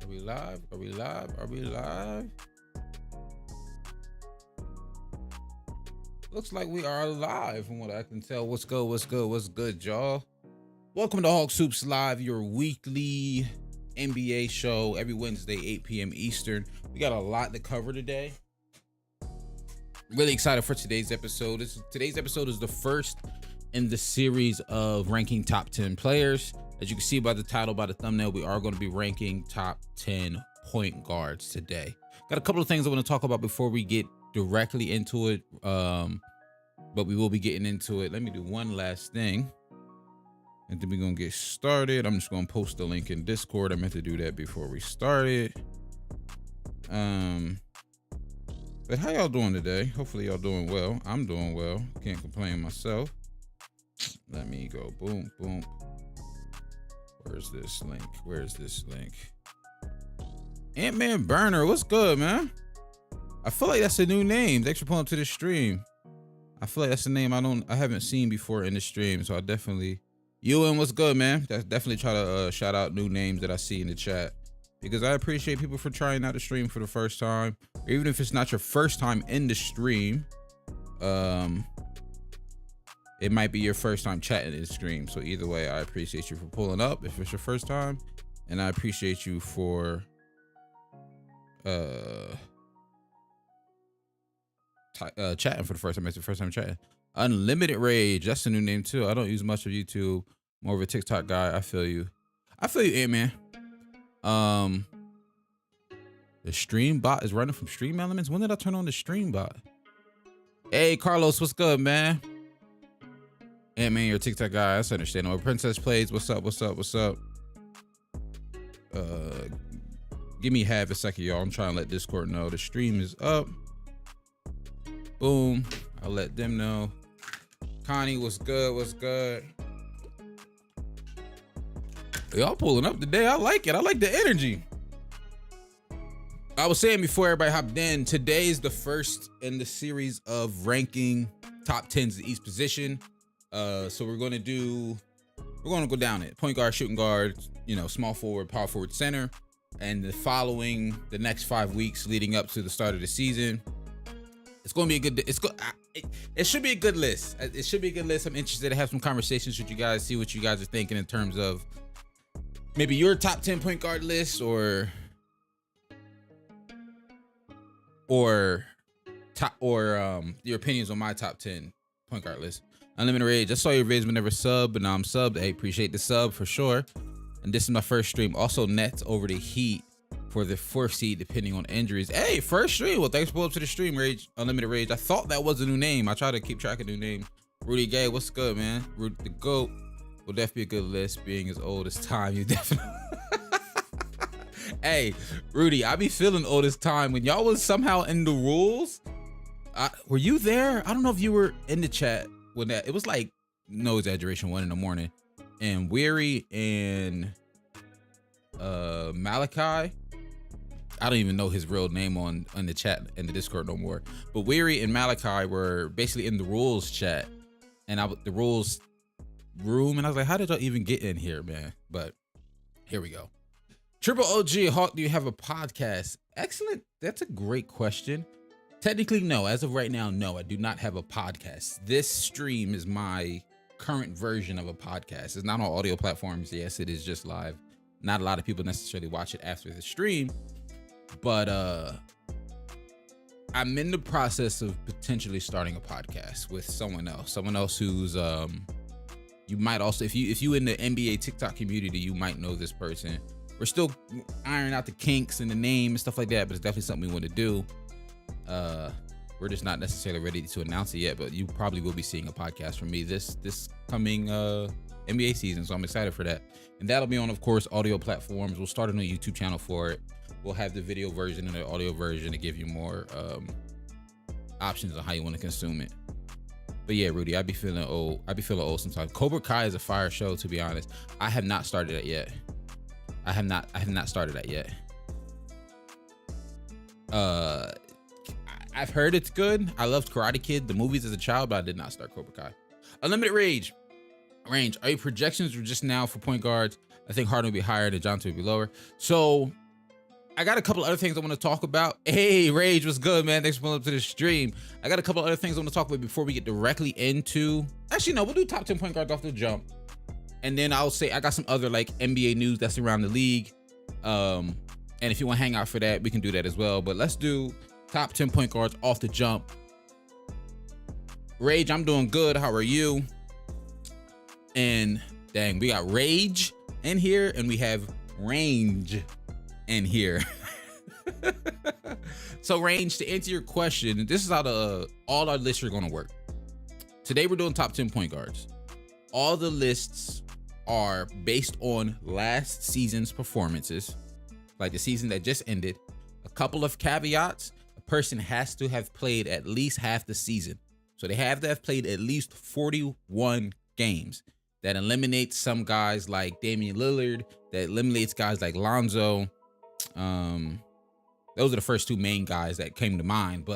Are we live? Are we live? Are we live? Looks like we are live from what I can tell. What's good? What's good? What's good, y'all? Welcome to Hawk Soups Live, your weekly NBA show every Wednesday, 8 p.m. Eastern. We got a lot to cover today. Really excited for today's episode. Today's episode is the first in the series of ranking top 10 players. As you can see by the title, by the thumbnail, we are going to be ranking top 10 point guards today. Got a couple of things I want to talk about before we get directly into it, but we will be getting into it. Let me do one last thing, and then we're going to get started. I'm just going to post the link in Discord. I meant to do that before we started. But how y'all doing today? Hopefully y'all doing well. I'm doing well. Can't complain myself. Let me go. Boom, boom. Where's this link? Where's this link? Ant-Man Burner, what's good, man? I feel like that's a new name. Thanks for pulling up to the stream. I feel like that's a name I haven't seen before in the stream, so I definitely. Ewan, what's good, man? That's definitely try to shout out new names that I see in the chat, because I appreciate people for trying out the stream for the first time, or even if it's not your first time in the stream. It might be your first time chatting in the stream. So either way, I appreciate you for pulling up if it's your first time, and I appreciate you for chatting for the first time. It's the first time chatting. Unlimited Rage, that's a new name too. I don't use much of YouTube. More of a TikTok guy. I feel you, Ant-Man. The stream bot is running from Stream Elements. When did I turn on the stream bot? Hey, Carlos, what's good, man? Ant-Man, you're a TikTok guy. That's understandable. Princess Plays, what's up, what's up, what's up? Give me half a second, y'all. I'm trying to let Discord know the stream is up. Boom. I'll let them know. Connie, what's good, what's good? Y'all pulling up today. I like it. I like the energy. I was saying before everybody hopped in, today is the first in the series of ranking top 10s at each position. So we're going to go down it. Point guard, shooting guard, small forward, power forward, center. And the next 5 weeks leading up to the start of the season, it's going to be it should be a good list. It should be a good list. I'm interested to have some conversations with you guys, see what you guys are thinking in terms of maybe your top 10 point guard list or your opinions on my top 10 point guard list. Unlimited Rage, I saw your vids but never sub, but now I'm subbed. I appreciate the sub for sure. And this is my first stream. Also, Nets over the Heat for the 4th seed, depending on injuries. Hey, first stream. Well, thanks for pulling up to the stream, Rage. Unlimited Rage. I thought that was a new name. I try to keep track of new names. Rudy Gay, what's good, man? Rudy the GOAT will definitely be a good list. Being as old as time, you definitely. Hey, Rudy, I be feeling old as time. When y'all was somehow in the rules, were you there? I don't know if you were in the chat when that. It was like, no exaggeration, 1 a.m, and Weary and Malachi. I don't even know his real name on the chat in the Discord no more. But Weary and Malachi were basically in the rules chat, and the rules room, and I was like, how did y'all even get in here, man? But here we go. Triple OG Hawk, do you have a podcast? Excellent. That's a great question. Technically, no. As of right now, no, I do not have a podcast. This stream is my current version of a podcast. It's not on audio platforms. Yes, it is just live. Not a lot of people necessarily watch it after the stream, but I'm in the process of potentially starting a podcast with someone else who's you might also, if you in the NBA TikTok community, you might know this person. We're still ironing out the kinks and the name and stuff like that, but it's definitely something we want to do. We're just not necessarily ready to announce it yet, but you probably will be seeing a podcast from me this coming NBA season, so I'm excited for that. And that'll be on, of course, audio platforms. We'll start a new YouTube channel for it. We'll have the video version and the audio version to give you more options on how you want to consume it. But yeah, Rudy, I be feeling old sometimes. Cobra Kai is a fire show, to be honest. I have not started that yet. I have not started that yet. I've heard it's good. I loved Karate Kid, the movies as a child, but I did not start Cobra Kai. Unlimited Rage. Range. Are your projections just now for point guards? I think Harden will be higher and Johnson will be lower. So I got a couple other things I want to talk about. Hey, Rage, what's good, man? Thanks for pulling up to the stream. I got a couple other things I want to talk about before we get directly into. Actually, no, we'll do top 10 point guards off the jump, and then I'll say I got some other like NBA news that's around the league. And if you want to hang out for that, we can do that as well. But let's do top 10 point guards off the jump. Rage, I'm doing good. How are you? And dang, we got Rage in here, and we have Range in here. So Range, to answer your question, this is how all our lists are going to work. Today we're doing top 10 point guards. All the lists are based on last season's performances, like the season that just ended. A couple of caveats: a person has to have played at least half the season, so they have to have played at least 41 games. That eliminates some guys like Damian Lillard, that eliminates guys like Lonzo. Those are the first two main guys that came to mind,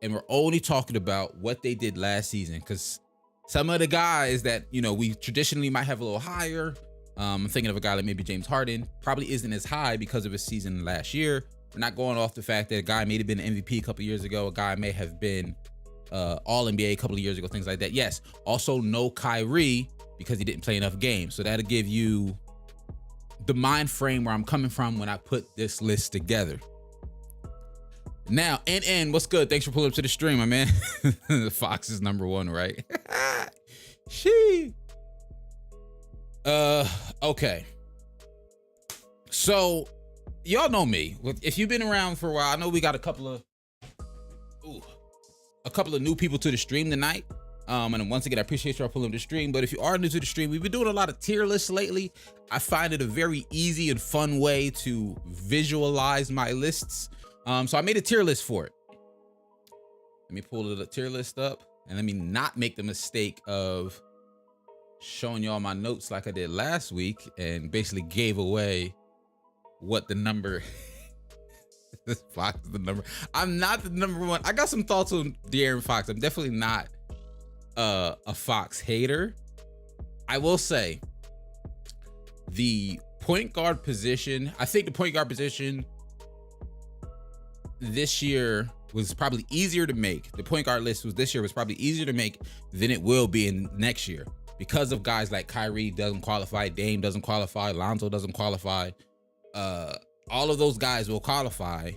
and we're only talking about what they did last season, because some of the guys that, you know, we traditionally might have a little higher, I'm thinking of a guy like maybe James Harden, probably isn't as high because of his season last year. We're not going off the fact that a guy may have been an MVP a couple years ago, a guy may have been all NBA a couple of years ago, things like that. Yes, also no Kyrie because he didn't play enough games. So that'll give you the mind frame where I'm coming from when I put this list together. Now, NN, what's good? Thanks for pulling up to the stream, my man. Fox is number one, right? She. Okay. So, y'all know me. If you've been around for a while, I know we got a couple of new people to the stream tonight. And once again, I appreciate y'all pulling up the stream. But if you are new to the stream, we've been doing a lot of tier lists lately. I find it a very easy and fun way to visualize my lists. So I made a tier list for it. Let me pull the tier list up, and let me not make the mistake of showing y'all my notes like I did last week and basically gave away what the number. This Fox is the number. I'm not the number one. I got some thoughts on Darren Fox. I'm definitely not a Fox hater. I will say the point guard position, I think the point guard position this year was probably easier to make. The point guard list this year was probably easier to make than it will be in next year, because of guys like Kyrie doesn't qualify, Dame doesn't qualify, Lonzo doesn't qualify. All of those guys will qualify.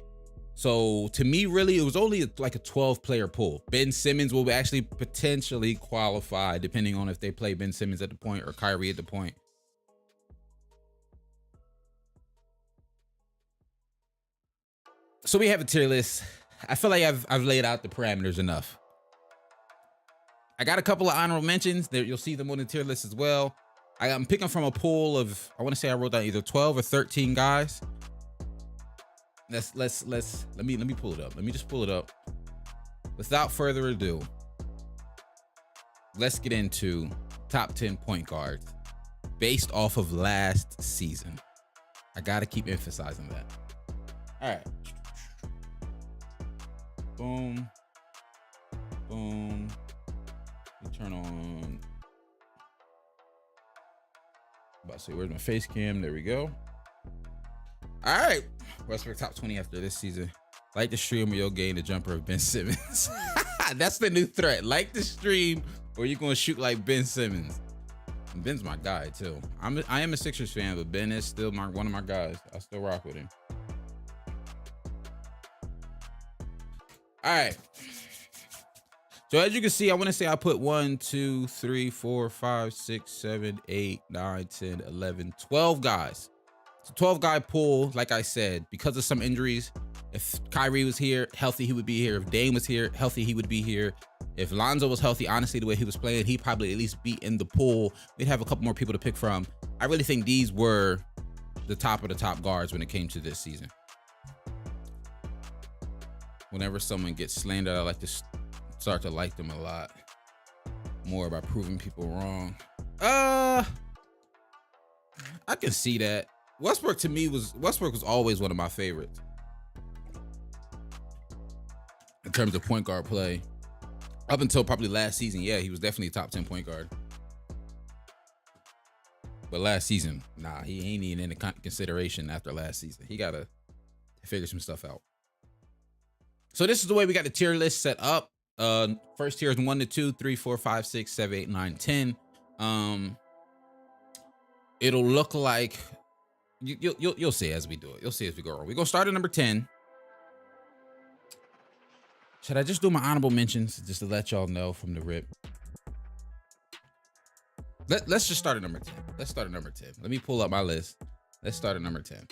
So to me, really, it was only like a 12-player pool. Ben Simmons will actually potentially qualify depending on if they play Ben Simmons at the point or Kyrie at the point. So we have a tier list. I feel like I've laid out the parameters enough. I got a couple of honorable mentions. There, you'll see them on the tier list as well. I'm picking from a pool of, I want to say I wrote down either 12 or 13 guys. Let me pull it up. Let me just pull it up. Without further ado, let's get into top 10 point guards based off of last season. I gotta keep emphasizing that. All right. Boom. Boom. Let me turn on. About to say, where's my face cam? There we go. All right. Westbrook top 20 after this season. Like the stream or you'll gain the jumper of Ben Simmons. That's the new threat. Like the stream or you're going to shoot like Ben Simmons. And Ben's my guy too. I am a Sixers fan, but Ben is still one of my guys. I still rock with him. All right. So as you can see, I want to say I put 1, 2, 3, 4, 5, 6, 7, 8, 9, 10, 11, 12 guys. It's a 12-guy pool, like I said, because of some injuries. If Kyrie was here, healthy, he would be here. If Dame was here, healthy, he would be here. If Lonzo was healthy, honestly, the way he was playing, he'd probably at least be in the pool. We'd have a couple more people to pick from. I really think these were the top of the top guards when it came to this season. Whenever someone gets slandered, I like to start to like them a lot more by proving people wrong. I can see that. Westbrook to me was always one of my favorites in terms of point guard play. Up until probably last season, yeah, he was definitely a top 10 point guard. But last season, nah, he ain't even in the consideration after last season. He gotta to figure some stuff out. So this is the way we got the tier list set up. First tier is 1 to 2, 3, 4, 5, 6, 7, 8, 9, 10. It'll look like you'll see as we do it. You'll see as we go on. We're gonna start at number 10. Should I just do my honorable mentions just to let y'all know from the rip? Let's just start at number 10. Let's start at number 10. Let me pull up my list. Let's start at number 10.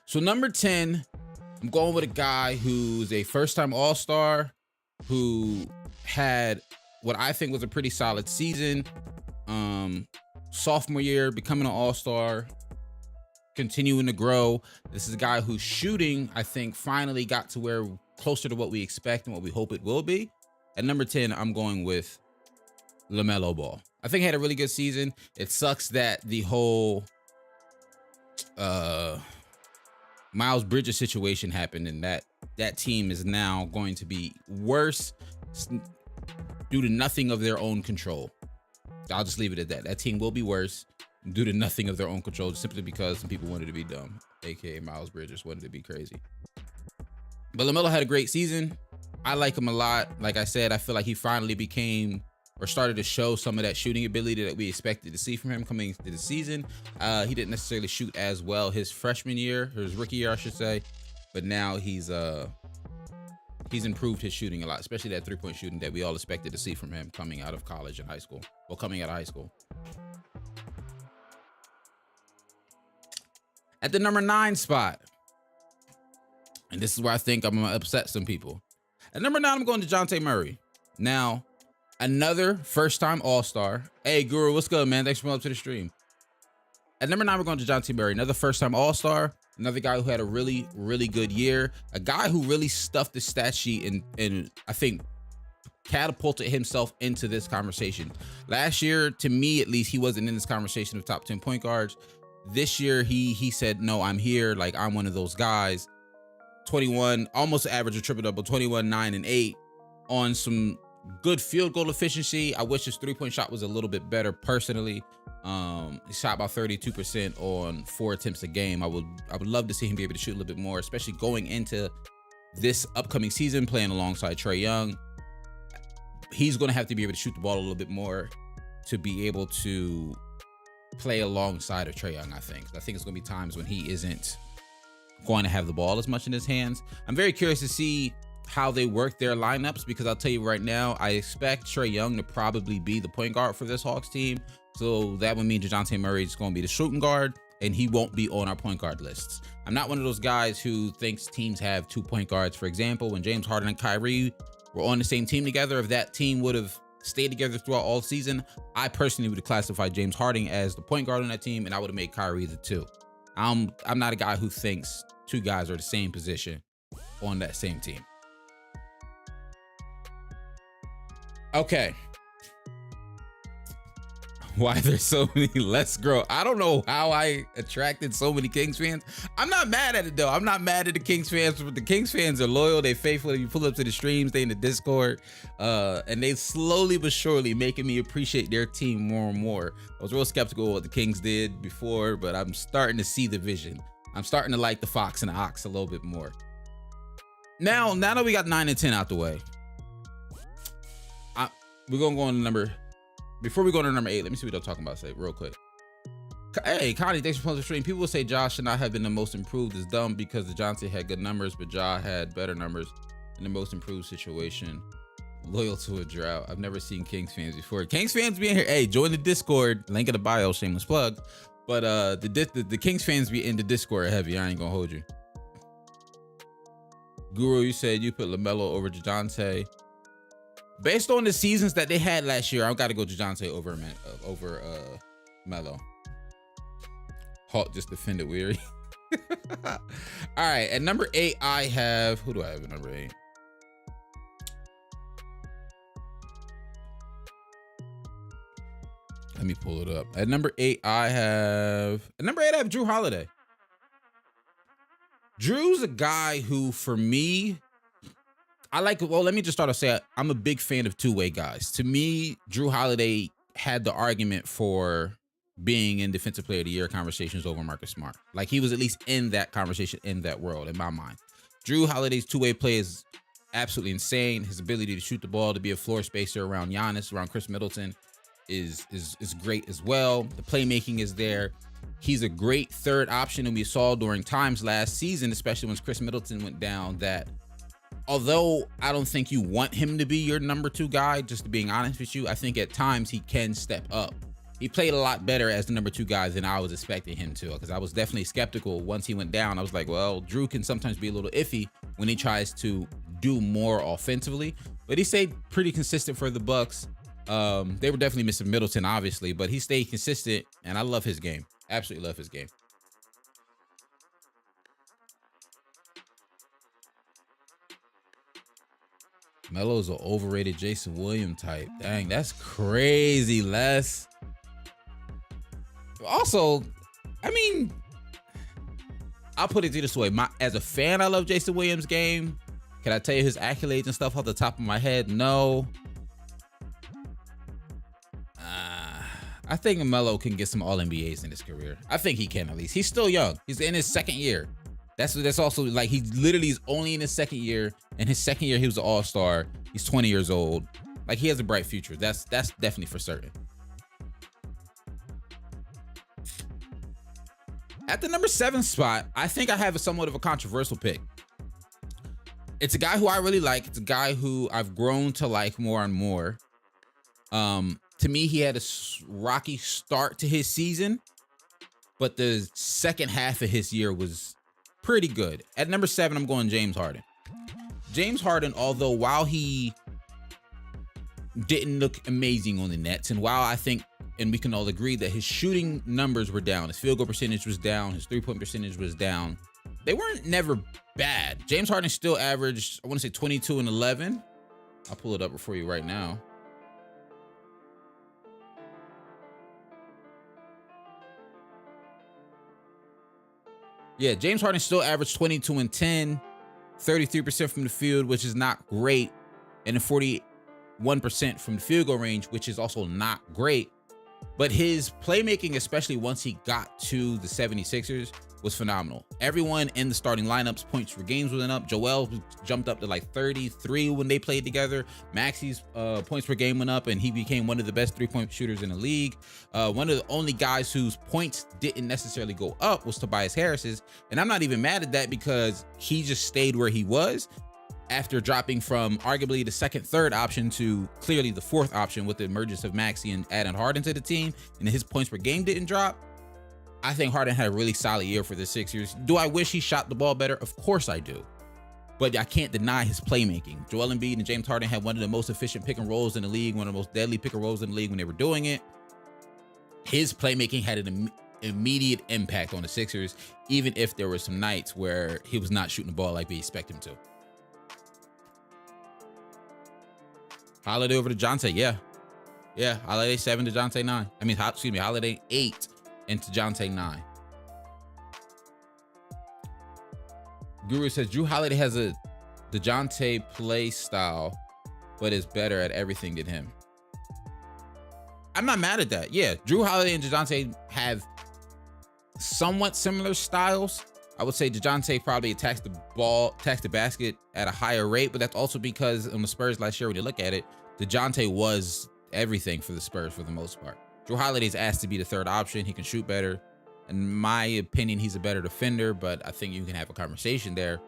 So number 10, I'm going with a guy who's a first-time All-Star, who had what I think was a pretty solid season. Sophomore year, becoming an All-Star, continuing to grow. This is a guy whose shooting, I think, finally got to where closer to what we expect and what we hope it will be. At number 10, I'm going with LaMelo Ball. I think he had a really good season. It sucks that the whole Miles Bridges situation happened, and that team is now going to be worse due to nothing of their own control. I'll just leave it at that. That team will be worse due to nothing of their own control, simply because some people wanted to be dumb, aka Miles Bridges wanted to be crazy. But LaMelo had a great season. I like him a lot. Like I said, I feel like he finally became or started to show some of that shooting ability that we expected to see from him coming into the season. He didn't necessarily shoot as well his freshman year, or his rookie year, I should say. But now he's improved his shooting a lot, especially that three-point shooting that we all expected to see from him coming out of college and high school. Well, coming out of high school. At the number 9 spot, and this is where I think I'm gonna upset some people. At number 9, I'm going to DeJounte Murray. Now, another first-time All-Star. Hey, Guru, what's good, man? Thanks for coming up to the stream. At number 9, we're going to DeJounte Murray. Another first-time All-Star. Another guy who had a really, really good year. A guy who really stuffed the stat sheet and I think catapulted himself into this conversation. Last year, to me at least, he wasn't in this conversation of top 10 point guards. This year, he said, no, I'm here. Like, I'm one of those guys. 21, almost average a triple-double, 21, 9, and 8 on some good field goal efficiency. I wish his three-point shot was a little bit better personally. He shot about 32% on 4 attempts a game. I would love to see him be able to shoot a little bit more, especially going into this upcoming season, playing alongside Trey Young. He's going to have to be able to shoot the ball a little bit more to be able to play alongside of Trey Young, I think. I think it's going to be times when he isn't going to have the ball as much in his hands. I'm very curious to see how they work their lineups, because I'll tell you right now, I expect Trey Young to probably be the point guard for this Hawks team. So that would mean DeJounte Murray is going to be the shooting guard, and he won't be on our point guard lists. I'm not one of those guys who thinks teams have 2 point guards. For example, when James Harden and Kyrie were on the same team together, if that team would have stayed together throughout all season, I personally would have classified James Harden as the point guard on that team, and I would have made Kyrie the 2. I'm not a guy who thinks 2 guys are the same position on that same team. Okay. Why there's so many Let's Grow. I don't know how I attracted so many Kings fans. I'm not mad at it though. I'm not mad at the Kings fans, but the Kings fans are loyal. They faithful. You pull up to the streams, they in the Discord, and they slowly but surely making me appreciate their team more and more. I was real skeptical of what the Kings did before, but I'm starting to see the vision. I'm starting to like the Fox and the Ox a little bit more. Now that we got 9 and 10 out the way, we're gonna go on to number. Before we go to number 8, let me see what I'm talking about. Say real quick. Hey, Connie, thanks for playing the stream. People will say Josh should not have been the most improved. Is dumb because DeJounte had good numbers, but Ja had better numbers in the most improved situation. Loyal to a drought. I've never seen Kings fans before. Kings fans be in here. Hey, join the Discord. Link in the bio. Shameless plug. But the Kings fans be in the Discord heavy. I ain't gonna hold you. Guru, you said you put LaMelo over DeJounte. Based on the seasons that they had last year, I've got to go DeJounte over Melo. Hawk just defended Weary. All right, at number 8, I have, who do I have at number 8? Let me pull it up. At number 8, I have Drew Holiday. Drew's a guy who, for me, let me just start to say I'm a big fan of two-way guys. To me, Drew Holiday had the argument for being in Defensive Player of the Year conversations over Marcus Smart. Like, he was at least in that conversation, in that world, in my mind. Drew Holiday's two-way play is absolutely insane. His ability to shoot the ball, to be a floor spacer around Giannis, around Chris Middleton is great as well. The playmaking is there. He's a great third option, and we saw during times last season, especially when Chris Middleton went down, that although I don't think you want him to be your number 2 guy, just to being honest with you, I think at times he can step up. He played a lot better as the number 2 guy than I was expecting him to, because I was definitely skeptical once he went down. I was like, well, Drew can sometimes be a little iffy when he tries to do more offensively, but he stayed pretty consistent for the Bucks. They were definitely missing Middleton, obviously, but he stayed consistent, and I love his game. Absolutely love his game. Melo's an overrated Jason Williams type. Dang, that's crazy, Les. Also, I mean, I'll put it this way. As a fan, I love Jason Williams' game. Can I tell you his accolades and stuff off the top of my head? No. I think Melo can get some All-NBAs in his career. I think he can, at least. He's still young. He's in his second year. That's also, like, he literally is only in his second year. In his second year, he was an All-Star. He's 20 years old. Like, he has a bright future. That's definitely for certain. At the number 7 spot, I think I have a somewhat of a controversial pick. It's a guy who I really like. It's a guy who I've grown to like more and more. To me, he had a rocky start to his season, but the second half of his year was pretty good. At number 7, I'm going James Harden. James Harden, although while he didn't look amazing on the Nets, and while I think, and we can all agree that his shooting numbers were down, his field goal percentage was down, his three-point percentage was down, they weren't never bad. James Harden still averaged, I want to say 22 and 11. I'll pull it up for you right now. Yeah, James Harden still averaged 22 and 10, 33% from the field, which is not great, and then 41% from the field goal range, which is also not great. But his playmaking, especially once he got to the 76ers, was phenomenal. Everyone in the starting lineups, points per games went up. Joel jumped up to like 33 when they played together. Maxi's points per game went up, and he became one of the best three-point shooters in the league. One of the only guys whose points didn't necessarily go up was Tobias Harris's, and I'm not even mad at that because he just stayed where he was after dropping from arguably the second, third option to clearly the fourth option with the emergence of Maxey and adding Harden to the team, and his points per game didn't drop. I think Harden had a really solid year for the Sixers. Do I wish he shot the ball better? Of course I do. But I can't deny his playmaking. Joel Embiid and James Harden had one of the most efficient pick and rolls in the league, one of the most deadly pick and rolls in the league when they were doing it. His playmaking had an immediate impact on the Sixers, even if there were some nights where he was not shooting the ball like we expect him to. Holiday over to Jonte, yeah. Holiday 7 to Jonte 9. I mean, Holiday 8 into Jonte 9. Guru says Drew Holiday has the Jonte play style, but is better at everything than him. I'm not mad at that. Yeah, Drew Holiday and DeJounte have somewhat similar styles. I would say DeJounte probably attacks the basket at a higher rate, but that's also because on the Spurs last year, when you look at it, DeJounte was everything for the Spurs for the most part. Drew Holiday's asked to be the third option. He can shoot better. In my opinion, he's a better defender, but I think you can have a conversation there.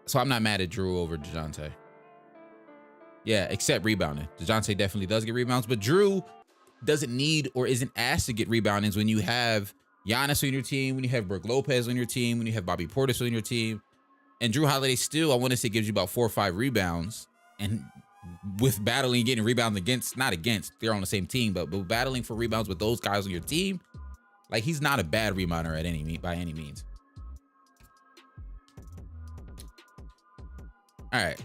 So I'm not mad at Drew over DeJounte. Yeah, except rebounding. DeJounte definitely does get rebounds, but Drew doesn't need or isn't asked to get reboundings when you have Giannis on your team, when you have Brook Lopez on your team, when you have Bobby Portis on your team. And Drew Holiday still, I want to say, gives you about 4 or 5 rebounds. And with battling, getting rebounds they're on the same team, but battling for rebounds with those guys on your team, like, he's not a bad rebounder by any means. All right.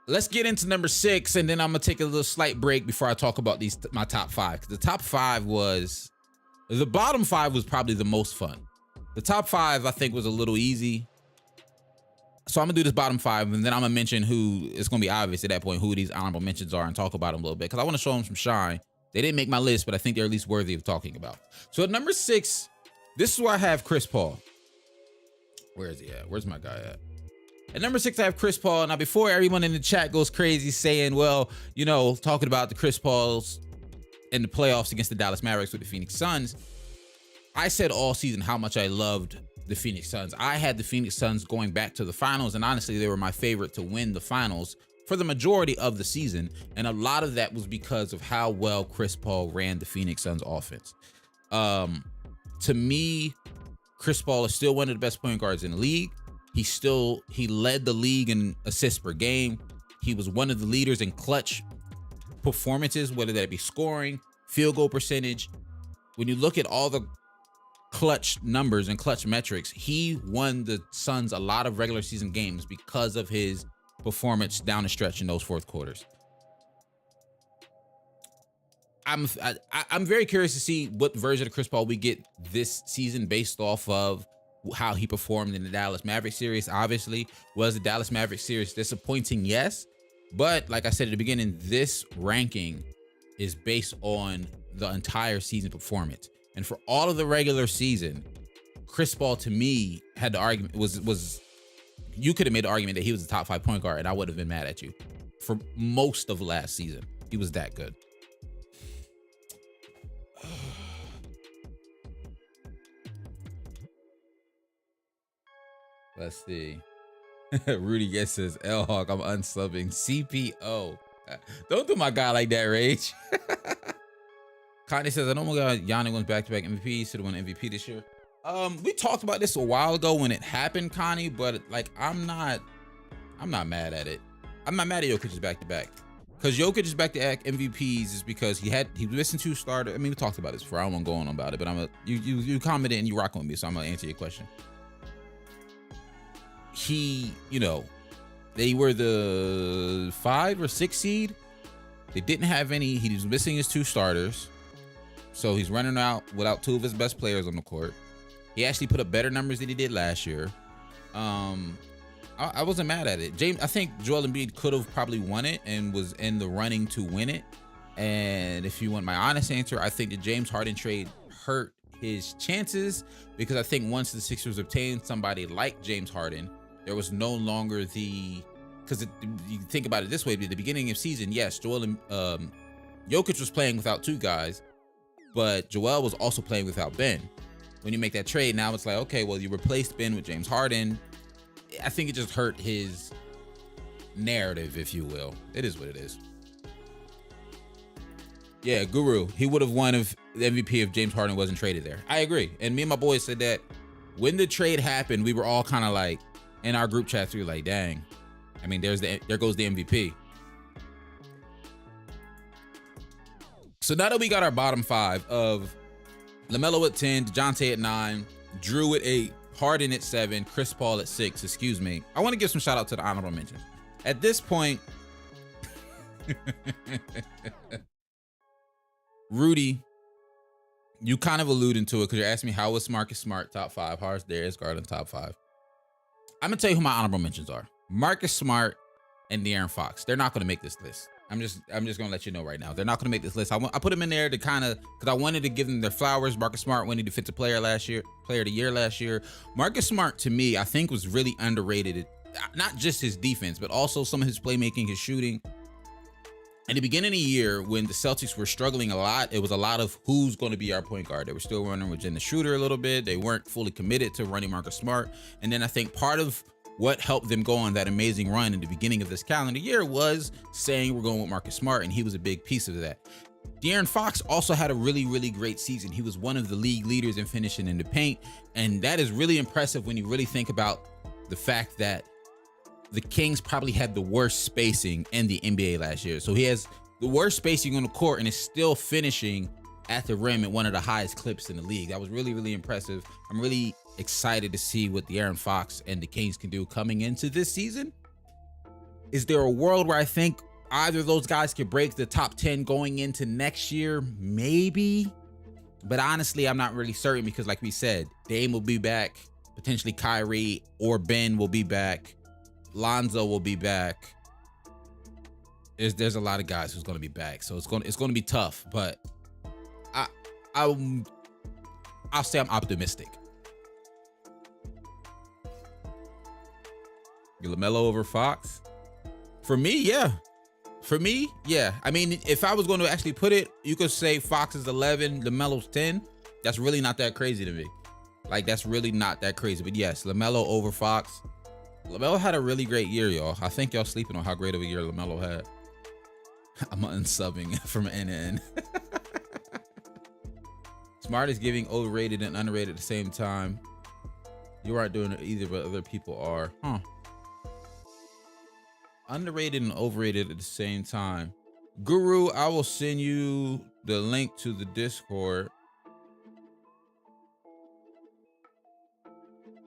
Let's get into number 6, and then I'm gonna take a little slight break before I talk about my top 5. Because the bottom 5 was probably the most fun. The top 5 I think was a little easy. So I'm gonna do this bottom 5, and then I'm gonna mention who, it's gonna be obvious at that point who these honorable mentions are and talk about them a little bit, because I want to show them some shine They didn't make my list, but I think they're at least worthy of talking about. So at number 6, this is where I have Chris Paul. Where is he at? Where's my guy at? At number 6, I have Chris Paul. Now, before everyone in the chat goes crazy saying, well, you know, talking about the Chris Pauls in the playoffs against the Dallas Mavericks with the Phoenix Suns, I said all season how much I loved the Phoenix Suns. I had the Phoenix Suns going back to the finals, and honestly, they were my favorite to win the finals for the majority of the season, and a lot of that was because of how well Chris Paul ran the Phoenix Suns offense. To me, Chris Paul is still one of the best point guards in the league. He led the league in assists per game. He was one of the leaders in clutch performances, whether that be scoring, field goal percentage. When you look at all the clutch numbers and clutch metrics, he won the Suns a lot of regular season games because of his performance down the stretch in those fourth quarters. I'm very curious to see what version of Chris Paul we get this season based off of how he performed in the Dallas Mavericks series. Obviously, was the Dallas Mavericks series disappointing? Yes. But like I said at the beginning, this ranking is based on the entire season performance. And for all of the regular season, Chris Paul, to me, had the argument, was you could have made the argument that he was the top 5 point guard, and I would have been mad at you. For most of last season, he was that good. Let's see. Rudy Guess says, L-Hawk, I'm unsubbing. CPO. Don't do my guy like that, Rage. Kanye says, I know my guy Giannis wins back-to-back MVPs. Should have won MVP this year. We talked about this a while ago when it happened, Connie, but like I'm not mad at it. I'm not mad at Jokic's back-to-back. Because Jokic's back-to-back MVPs is because he was missing 2 starters. I mean, we talked about this before. I don't want to go on about it, but you commented and you rocking with me, so I'm gonna answer your question. They were the 5 or 6 seed. They didn't have any. He was missing his 2 starters. So he's running out without 2 of his best players on the court. He actually put up better numbers than he did last year. I wasn't mad at it. I think Joel Embiid could have probably won it and was in the running to win it. And if you want my honest answer, I think the James Harden trade hurt his chances because I think once the Sixers obtained somebody like James Harden, there was no longer because you think about it this way, at the beginning of season, yes, Jokic was playing without 2 guys, but Joel was also playing without Ben. When you make that trade, now it's like, okay, well, you replaced Ben with James Harden. I think it just hurt his narrative, if you will. It is what it is. Yeah, Guru, he would have won if the MVP if James Harden wasn't traded there. I agree. And me and my boys said that when the trade happened, we were all kind of like, in our group chats, we were like, dang. I mean, there goes the MVP. So now that we got our bottom 5 of LaMelo at 10, DeJounte at 9, Drew at 8, Harden at 7, Chris Paul at 6, excuse me. I want to give some shout out to the honorable mentions. At this point, Rudy, you kind of alluding to it because you're asking me how was Marcus Smart top 5, how is Darius Garland top 5. I'm going to tell you who my honorable mentions are. Marcus Smart and Darren Fox. They're not going to make this list. I'm just going to let you know right now. They're not going to make this list. I put them in there to kind of, because I wanted to give them their flowers. Marcus Smart winning Defensive Player of the Year last year. Marcus Smart, to me, I think was really underrated. Not just his defense, but also some of his playmaking, his shooting. In the beginning of the year, when the Celtics were struggling a lot, it was a lot of who's going to be our point guard. They were still running with Jen the Shooter a little bit. They weren't fully committed to running Marcus Smart. And then I think part of what helped them go on that amazing run in the beginning of this calendar year was saying we're going with Marcus Smart, and he was a big piece of that. De'Aaron Fox also had a really, really great season. He was one of the league leaders in finishing in the paint, and that is really impressive when you really think about the fact that the Kings probably had the worst spacing in the NBA last year. So he has the worst spacing on the court and is still finishing at the rim at one of the highest clips in the league. That was really, really impressive. I'm really excited to see what De'Aaron Fox and the Kings can do coming into this season. Is there a world where I think either of those guys could break the top 10 going into next year? Maybe. But honestly, I'm not really certain because like we said, Dame will be back. Potentially Kyrie or Ben will be back. Lonzo will be back. there's a lot of guys who's going to be back, so it's going to be tough. But I I'll say I'm optimistic. LaMelo over Fox? For me, yeah. For me, yeah. I mean, if I was going to actually put it, you could say Fox is 11, LaMelo's 10. That's really not that crazy to me. Like, that's really not that crazy. But yes, LaMelo over Fox. LaMelo had a really great year, y'all. I think y'all sleeping on how great of a year LaMelo had. I'm unsubbing from N to N. Smart is giving overrated and underrated at the same time. You aren't doing it either, but other people are. Huh. Underrated and overrated at the same time. Guru, I will send you the link to the Discord.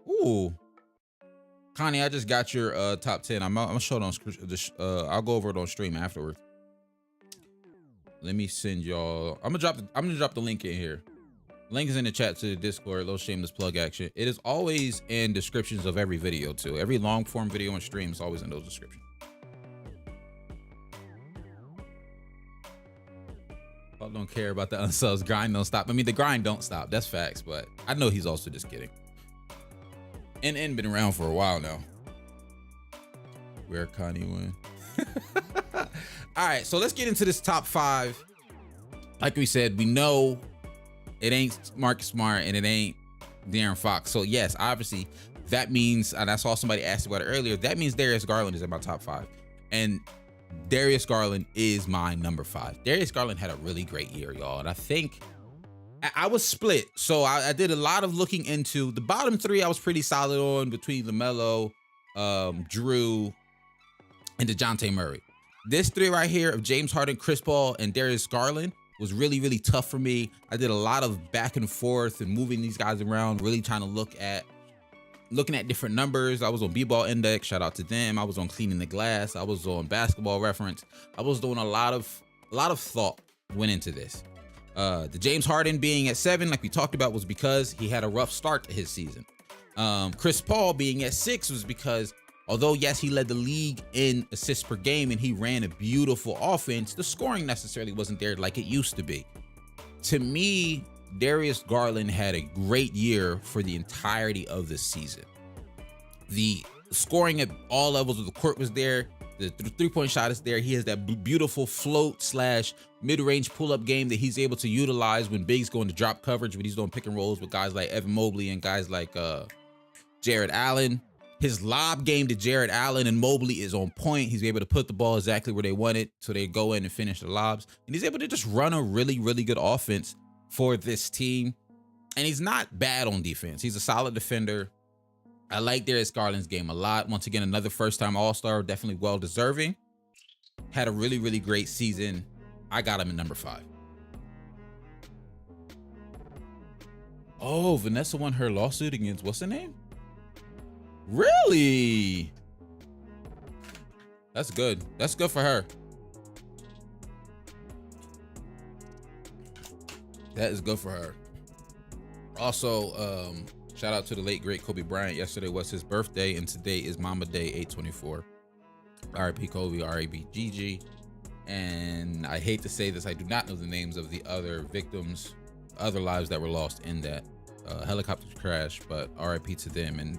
Ooh. Connie, I just got your top 10. I'm gonna show it on I'll go over it on stream afterwards. Let me send y'all. I'm gonna drop the link in here. Link is in the chat to the Discord. Little shameless plug action. It is always in descriptions of every video too. Every long form video and stream is always in those descriptions. I don't care about the unsubs. Grind don't stop. I mean, the grind don't stop. That's facts, but I know he's also just kidding. And been around for a while now. Where Connie win. All right, so let's get into this top 5. Like we said, we know it ain't Marcus Smart and it ain't Darren Fox. So yes, obviously that means, and I saw somebody ask about it earlier, that means Darius Garland is in my top 5. And Darius Garland is my number 5. Darius Garland had a really great year, y'all. And I think I was split. So I did a lot of looking into the bottom 3. I was pretty solid on between LaMelo, Drew, and DeJounte Murray. This 3 right here of James Harden, Chris Paul, and Darius Garland was really, really tough for me. I did a lot of back and forth and moving these guys around, really trying to looking at different numbers. I was on B-Ball Index, shout out to them. I was on Cleaning the Glass. I was on Basketball Reference. I was doing a lot of thought went into this. The James Harden being at 7, like we talked about, was because he had a rough start to his season. Chris Paul being at 6 was because although, yes, he led the league in assists per game and he ran a beautiful offense, the scoring necessarily wasn't there like it used to be. To me, Darius Garland had a great year for the entirety of the season. The scoring at all levels of the court was there. The three-point shot is there. He has that beautiful float / mid-range pull-up game that he's able to utilize when bigs go into drop coverage, when he's doing pick and rolls with guys like Evan Mobley and guys like Jared Allen. His lob game to Jared Allen and Mobley is on point. He's able to put the ball exactly where they want it, so they go in and finish the lobs. And he's able to just run a really, really good offense for this team. And he's not bad on defense. He's a solid defender. I like Darius Garland's game a lot. Once again, another first-time All-Star, definitely well-deserving. Had a really, really great season. I got him at number 5. Oh, Vanessa won her lawsuit against, what's her name? Really? That's good. That's good for her. That is good for her. Also, shout out to the late great Kobe Bryant. Yesterday was his birthday, and today is Mama Day 8/24. R.I.P. Kobe, R.I.P. Gigi. And I hate to say this, I do not know the names of the other victims, other lives that were lost in that helicopter crash, but R.I.P. to them, and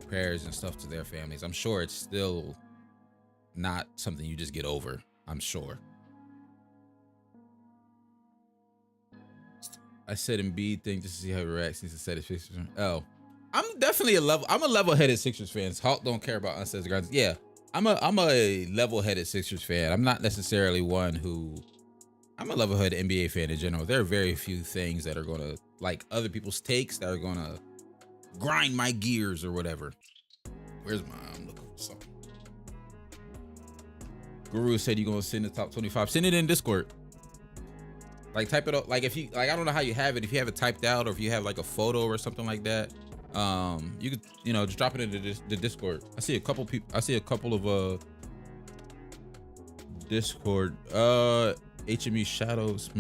prayers and stuff to their families. I'm sure it's still not something you just get over. I'm sure. I said Embiid thing just to see how he reacts since he said his Sixers. Oh, I'm definitely a level-headed Sixers fan. Hawk don't care about unsaid grounds. Yeah, I'm a level-headed Sixers fan. I'm not necessarily one who. I'm a level-headed NBA fan in general. There are very few things that are gonna, like other people's takes, that are gonna grind my gears or whatever. Where's my? I'm looking for something. Guru said you're gonna send the top 25. Send it in Discord. Like type it up. Like if you like, I don't know how you have it. If you have it typed out or if you have like a photo or something like that, you could just drop it into the Discord. I see a couple people. I see a couple of Discord HME shadows.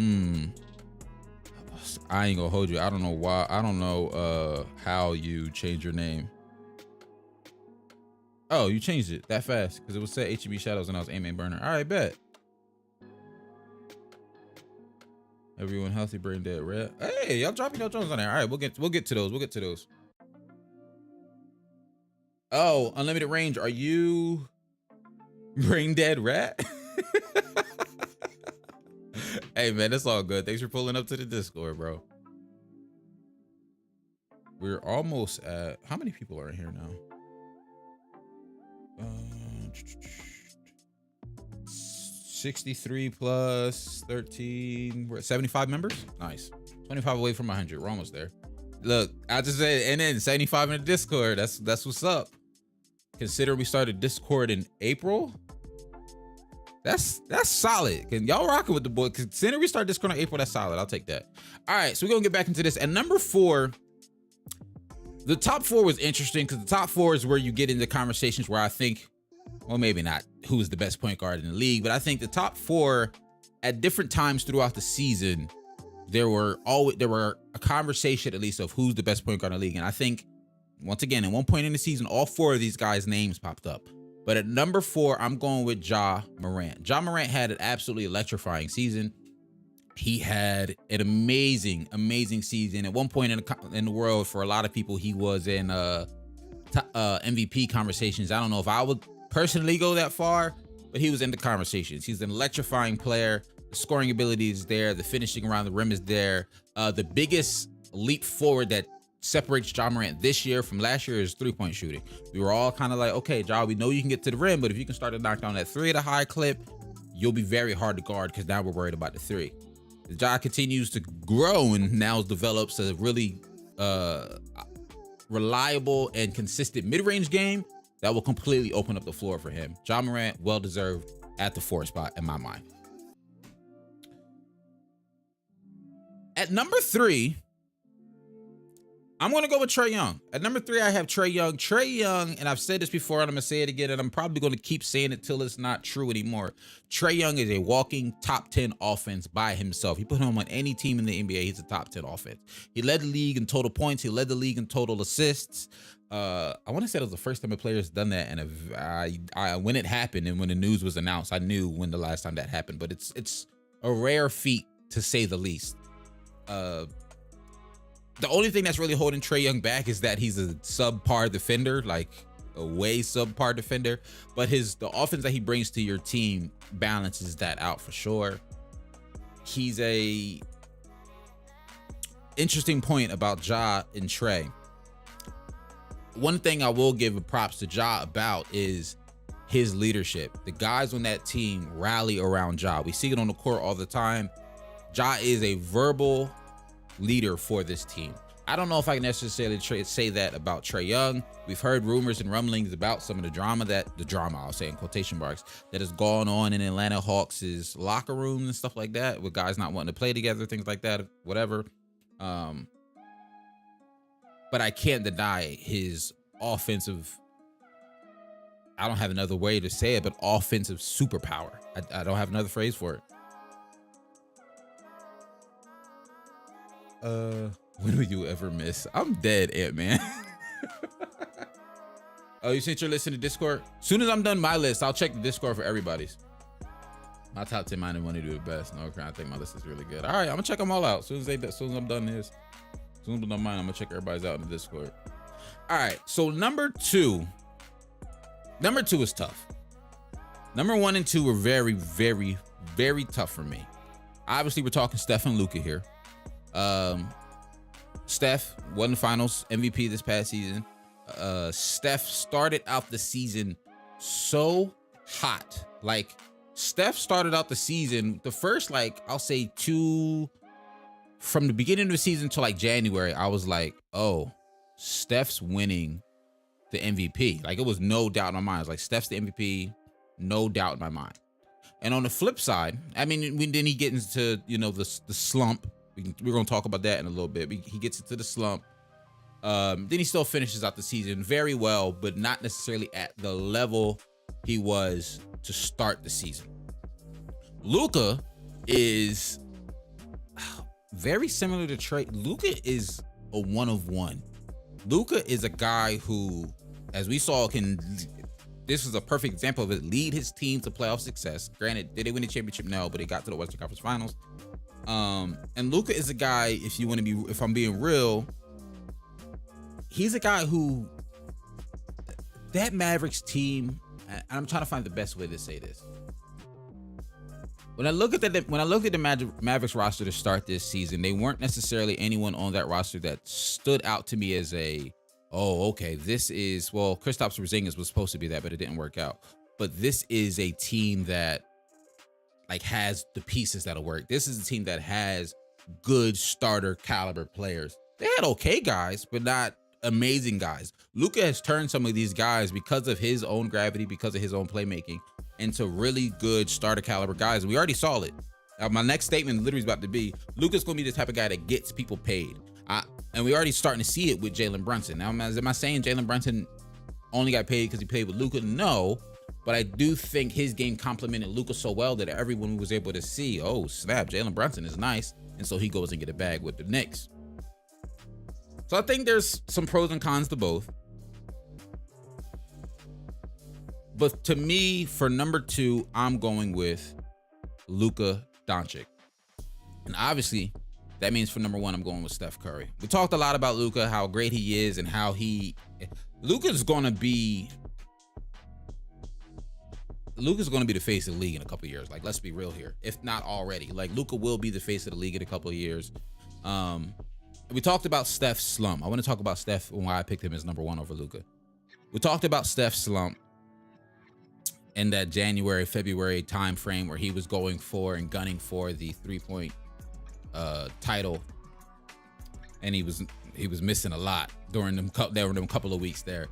I ain't gonna hold you. I don't know why. I don't know how you change your name. Oh, you changed it that fast because it was set HEB Shadows and I was aiming burner. All right, bet. Everyone healthy, brain dead, red. Hey, y'all dropping your drones on there. All right, we'll get to those. We'll get to those. Oh, unlimited range. Are you brain dead rat? Hey man, that's all good. Thanks for pulling up to the Discord, bro. We're almost at, how many people are in here now? 63 plus 13. We're at 75 members. Nice. 25 away from 100. We're almost there. Look, I just said, and then 75 in the Discord. That's what's up. Consider we started Discord in April. That's solid. Can y'all rocking with the boy? Consider we start Discord in April. That's solid. I'll take that. All right, so we're gonna get back into this. And number 4, the top 4 was interesting because the top 4 is where you get into conversations where I think, well, maybe not who's the best point guard in the league, but I think the top 4 at different times throughout the season, there were a conversation at least of who's the best point guard in the league. And I think, once again, at one point in the season, all 4 of these guys' names popped up. But at number 4, I'm going with Ja Morant. Ja Morant had an absolutely electrifying season. He had an amazing, amazing season. At one point in the world, for a lot of people, he was in MVP conversations. I don't know if I would personally go that far, but he was in the conversations. He's an electrifying player. The scoring ability is there. The finishing around the rim is there. The biggest leap forward that separates Ja Morant this year from last year is three-point shooting. We were all kind of like, okay, Ja, we know you can get to the rim, but if you can start to knock down that 3 at a high clip, you'll be very hard to guard because now we're worried about the 3. Ja continues to grow and now develops a really reliable and consistent mid-range game that will completely open up the floor for him. Ja Morant, well-deserved at the 4 spot in my mind. At number 3, I'm going to go with Trey Young. At number 3, I have Trey Young. Trey Young, and I've said this before, and I'm going to say it again, and I'm probably going to keep saying it till it's not true anymore. Trey Young is a walking top 10 offense by himself. You put him on any team in the NBA, he's a top 10 offense. He led the league in total points. He led the league in total assists. I want to say it was the first time a player has done that, and when it happened and when the news was announced, I knew when the last time that happened, but it's a rare feat, to say the least. The only thing that's really holding Trey Young back is that he's a subpar defender, like a way subpar defender. But the offense that he brings to your team balances that out for sure. He's a interesting point about Ja and Trey. One thing I will give props to Ja about is his leadership. The guys on that team rally around Ja. We see it on the court all the time. Ja is a verbal leader for this team. I don't know if I can necessarily say that about Trey Young. We've heard rumors and rumblings about some of the drama I'll say in quotation marks, that has gone on in Atlanta Hawks' locker room and stuff like that, with guys not wanting to play together, things like that, whatever. But I can't deny his offensive, I don't have another way to say it, but offensive superpower. I don't have another phrase for it. When will you ever miss? I'm dead, Ant-Man. Oh, you sent your list in the Discord? Soon as I'm done my list, I'll check the Discord for everybody's. My top 10 mine and want to do the best. No, I think my list is really good. All right, I'm gonna check them all out. Soon as I'm done this. As soon as I'm done mine, I'm gonna check everybody's out in the Discord. All right, so number two is tough. Number 1 and 2 were very, very, very tough for me. Obviously, we're talking Steph and Luka here. Steph won the finals MVP this past season. Steph started out the season so hot. Like, Steph started out the season, the first, like, I'll say 2, from the beginning of the season to like January, I was like, oh, Steph's winning the MVP. Like, it was no doubt in my mind. I was like, Steph's the MVP, no doubt in my mind. And on the flip side, I mean, then he gets into, the slump. We're going to talk about that in a little bit. He gets into the slump. Then he still finishes out the season very well, but not necessarily at the level he was to start the season. Luka is very similar to Trey. Luka is a one of one. Luka is a guy who, as we saw, can this was a perfect example of it. Lead his team to playoff success. Granted, did they win the championship? No, but they got to the Western Conference Finals. And Luka is a guy, if I'm being real, he's a guy who that Mavericks team, and I'm trying to find the best way to say this. When I looked at the Mavericks roster to start this season, they weren't necessarily anyone on that roster that stood out to me as this is, Kristaps Porzingis was supposed to be that, but it didn't work out. But this is a team that has the pieces that'll work. This is a team that has good starter caliber players. They had okay guys, but not amazing guys. Luka has turned some of these guys, because of his own gravity, because of his own playmaking, into really good starter caliber guys. And we already saw it. My next statement literally is about to be, Luka's going to be the type of guy that gets people paid. And we already starting to see it with Jalen Brunson. Now, am I saying Jalen Brunson only got paid because he played with Luka? No. But I do think his game complemented Luka so well that everyone was able to see, oh, snap, Jalen Brunson is nice. And so he goes and get a bag with the Knicks. So I think there's some pros and cons to both. But to me, for number 2, I'm going with Luka Doncic. And obviously, that means for number 1, I'm going with Steph Curry. We talked a lot about Luka, how great he is, and how Luka's going to be the face of the league in a couple of years. Let's be real here. If not already. Luka will be the face of the league in a couple of years. We talked about Steph's slump. I want to talk about Steph and why I picked him as number 1 over Luka. We talked about Steph's slump in that January, February time frame where he was going for and gunning for the 3-point title, and he was missing a lot during them couple of weeks there.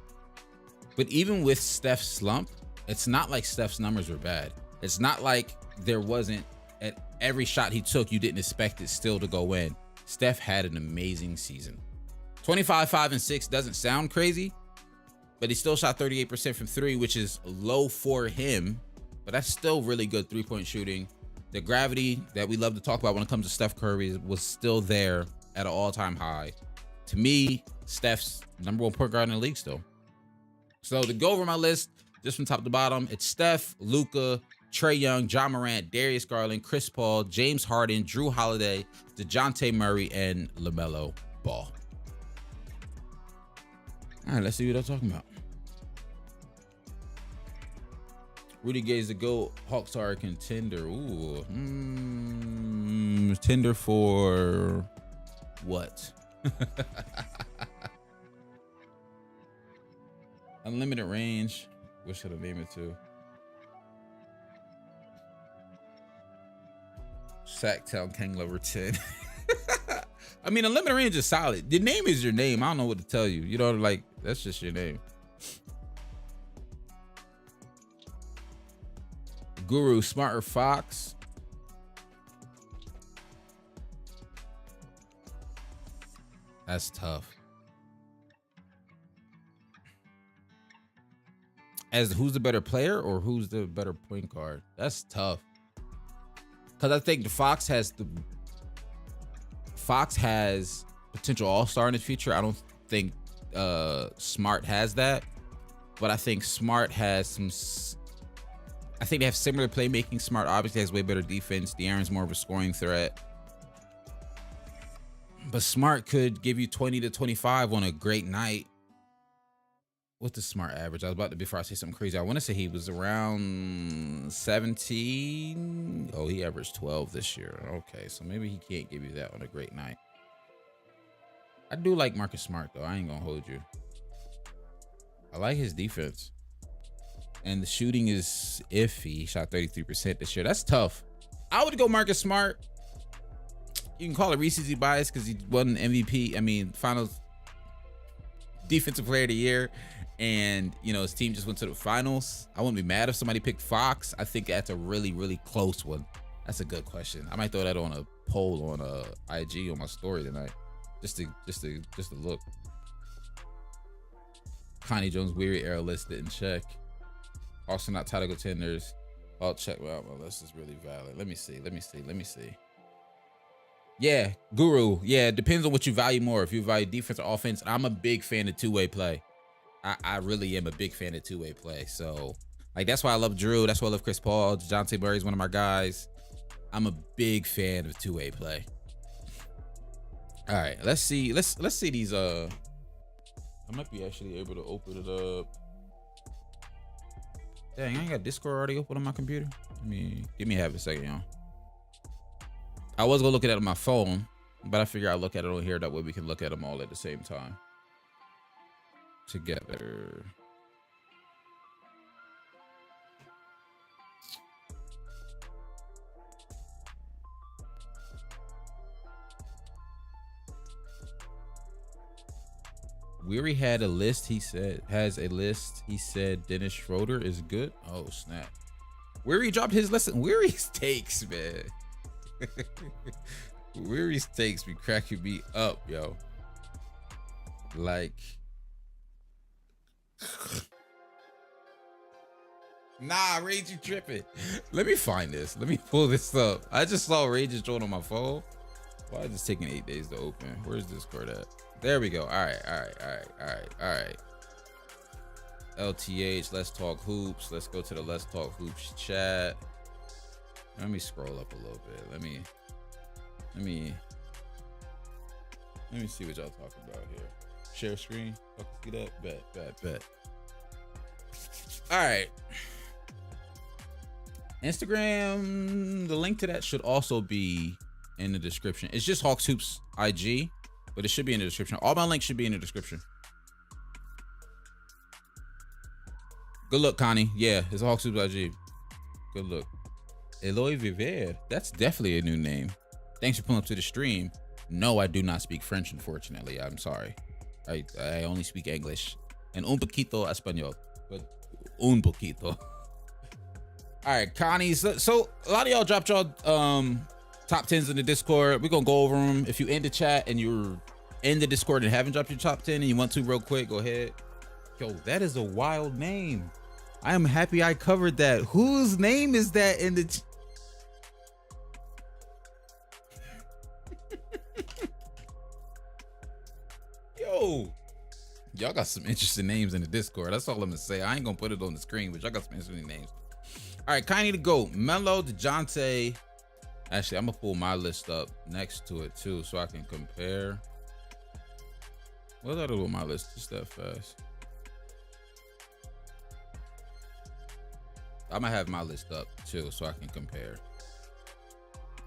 But even with Steph's slump, it's not like Steph's numbers were bad. It's not like there wasn't, at every shot he took, you didn't expect it still to go in. Steph had an amazing season. 25, 5, and 6 doesn't sound crazy, but he still shot 38% from 3, which is low for him, but that's still really good 3-point shooting. The gravity that we love to talk about when it comes to Steph Curry was still there at an all-time high. To me, Steph's number 1 point guard in the league still. So to go over my list, just from top to bottom, it's Steph, Luka, Trey Young, John Morant, Darius Garland, Chris Paul, James Harden, Drew Holiday, DeJounte Murray, and LaMelo Ball. All right, let's see what I'm talking about. Rudy Gay's the GOAT. Hawks are a contender. Ooh. Tender for what? Unlimited range. What should I name it to? Sacktown King Lover 10. I mean, unlimited range is solid. Your name is your name. I don't know what to tell you. You know, that's just your name. Guru, Smarter Fox. That's tough. As who's the better player or who's the better point guard? That's tough. Because I think Fox has potential all-star in the future. I don't think Smart has that. But I think Smart has I think they have similar playmaking. Smart obviously has way better defense. De'Aaron's more of a scoring threat. But Smart could give you 20 to 25 on a great night. What's the Smart average? I was about to, before I say something crazy, I want to say he was around 17. Oh, he averaged 12 this year. Okay, so maybe he can't give you that on a great night. I do like Marcus Smart, though. I ain't going to hold you. I like his defense. And the shooting is iffy. He shot 33% this year. That's tough. I would go Marcus Smart. You can call it recency bias because he won MVP. I mean, finals defensive player of the year. And, you know, his team just went to the finals. I wouldn't be mad if somebody picked Fox. I think that's a really, really close one. That's a good question. I might throw that on a poll on IG on my story tonight. Just to look. Connie Jones Weary era list didn't check. Also not title contenders. I'll check out my list is really valid. Let me see. Yeah, Guru. Yeah, it depends on what you value more. If you value defense or offense, I'm a big fan of two-way play. I really am a big fan of two-way play. So like that's why I love Drew. That's why I love Chris Paul. DeJounte Murray's one of my guys. I'm a big fan of two-way play. All right, let's see. Let's see these. I might be actually able to open it up. Dang, I ain't got Discord already open on my computer. Give me half a second, y'all. I was gonna look at it on my phone, but I figure I'll look at it on here. That way we can look at them all at the same time. Together. Weary had a list. He said has a list. He said Dennis Schroeder is good. Oh snap! Weary dropped his lesson. Weary's takes, man. Weary's takes be cracking me up, yo. Like, nah, Rage, you tripping. Let me find this. Let me pull this up. I just saw Rage join on my phone. Why is this taking 8 days to open? Where's Discord at? There we go. All right. LTH, let's talk hoops. Let's go to the Let's Talk Hoops chat. Let me scroll up a little bit. Let me see what y'all talking about here. Share screen. See that? Bet. All right. Instagram, the link to that should also be in the description. It's just Hawks Hoops IG, but it should be in the description. All my links should be in the description. Good luck, Connie. Yeah, it's Hawks Hoops IG. Good luck. Eloy Viver. That's definitely a new name. Thanks for pulling up to the stream. No, I do not speak French, unfortunately. I'm sorry. I only speak English and un poquito español, but un poquito. All right, Connie. So a lot of y'all dropped y'all top 10s in the Discord. We're gonna go over them. If you in the chat and you're in the Discord and haven't dropped your top 10 and you want to real quick, go ahead. Yo, that is a wild name. I am happy I covered that. Whose name is that in the Yo, y'all got some interesting names in the Discord. That's all I'm gonna say. I ain't gonna put it on the screen, but y'all got some interesting names. All right, Kinda to go. Melo, DeJounte. Actually, I'm gonna pull my list up next to it too, so I can compare. What did I do with my list just that fast? I'm gonna have my list up too, so I can compare.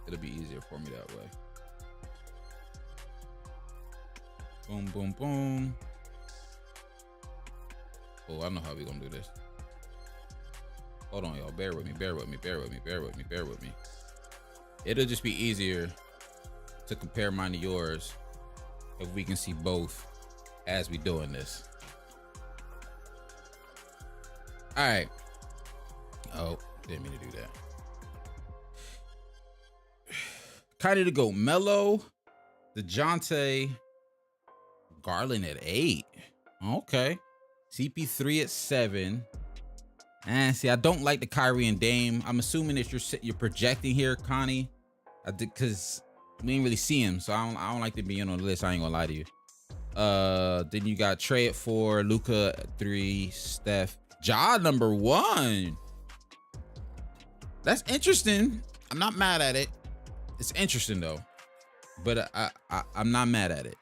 It'll be easier for me that way. Boom, boom, boom. Oh, I know how we gonna do this. Hold on, y'all. Bear with me. It'll just be easier to compare mine to yours if we can see both as we doing this. All right. Oh, didn't mean to do that. Kinda to go. Melo, DeJounte, Garland at 8. Okay. CP3 at 7. And see, I don't like the Kyrie and Dame. I'm assuming if you're projecting here, Connie, because we didn't really see him, so I don't like to be in on the list. I ain't gonna lie to you. Then you got Trey at 4, Luka at 3, Steph, Ja number 1. That's interesting. I'm not mad at it. It's interesting though, but I'm not mad at it.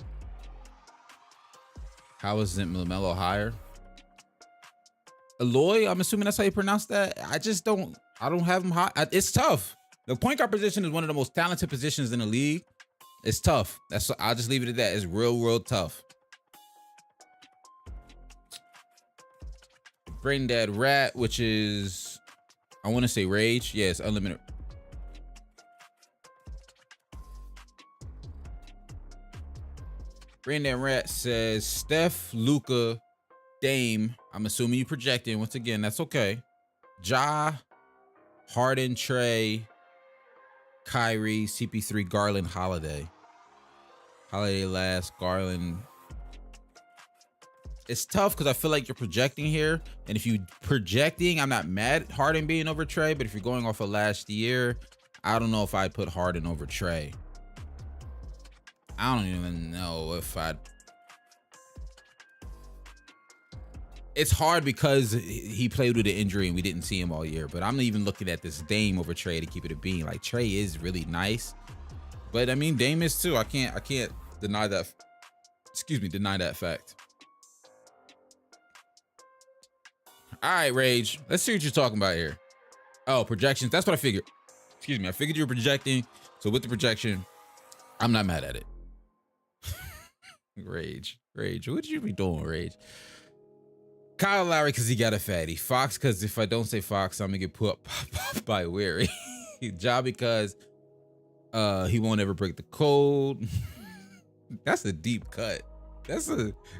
How is Melo higher? Eloy, I'm assuming that's how you pronounce that. I don't have him high. It's tough. The point guard position is one of the most talented positions in the league. It's tough. I'll just leave it at that. It's real tough. Brain Dead Rat, which is, I want to say Rage. Yeah, it's unlimited. Brain Dead Rat says Steph, Luka, Dame. I'm assuming you projecting. Once again, that's okay. Ja, Harden, Trey, Kyrie, CP3, Garland, Holiday. Holiday last, Garland. It's tough because I feel like you're projecting here. And if you projecting, I'm not mad at Harden being over Trey, but if you're going off of last year, I don't know if I'd put Harden over Trey. I don't even know if I'd. it's hard because he played with an injury and we didn't see him all year. But I'm even looking at this Dame over Trey to keep it a bean. Like Trey is really nice, but I mean Dame is too. I can't deny that. Excuse me, deny that fact. All right, Rage. Let's see what you're talking about here. Oh, projections. That's what I figured. Excuse me. I figured you were projecting. So with the projection, I'm not mad at it. Rage. What you be doing, Rage? Kyle Lowry because he got a fatty. Fox because if I don't say Fox, I'm gonna get put up by Weary. Ja because he won't ever break the code. That's a deep cut.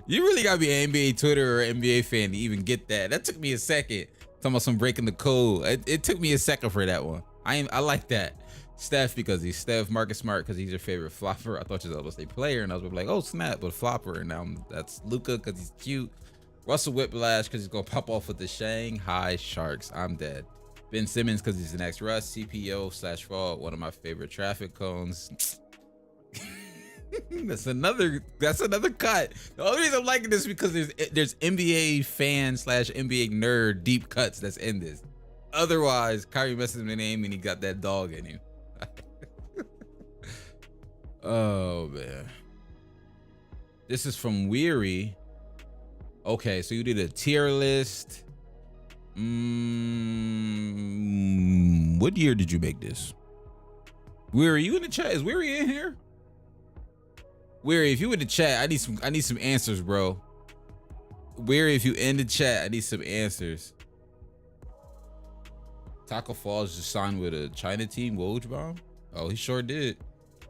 You really gotta be an NBA Twitter or NBA fan to even get that. That took me a second. Talking about some breaking the code. It took me a second for that one. I like that. Steph because he's Steph. Marcus Smart because he's your favorite flopper. I thought you was supposed to say player, and I was like, oh snap, but flopper. And now that's Luka because he's cute. Russell Whiplash because he's gonna pop off with the Shanghai Sharks. I'm dead. Ben Simmons because he's the next Russ. CPO/Fall, one of my favorite traffic cones. That's another cut. The only reason I'm liking this is because there's NBA fan/NBA nerd deep cuts that's in this. Otherwise, Kyrie messes him the name and he got that dog in him. Oh man. This is from Weary. Okay, so you did a tier list. What year did you make this? Weary, you in the chat? Is Weary in here? Weary, if you in the chat, I need some answers, bro. Weary, if you in the chat, I need some answers. Taco Falls just signed with a China team, Woj. Oh, he sure did.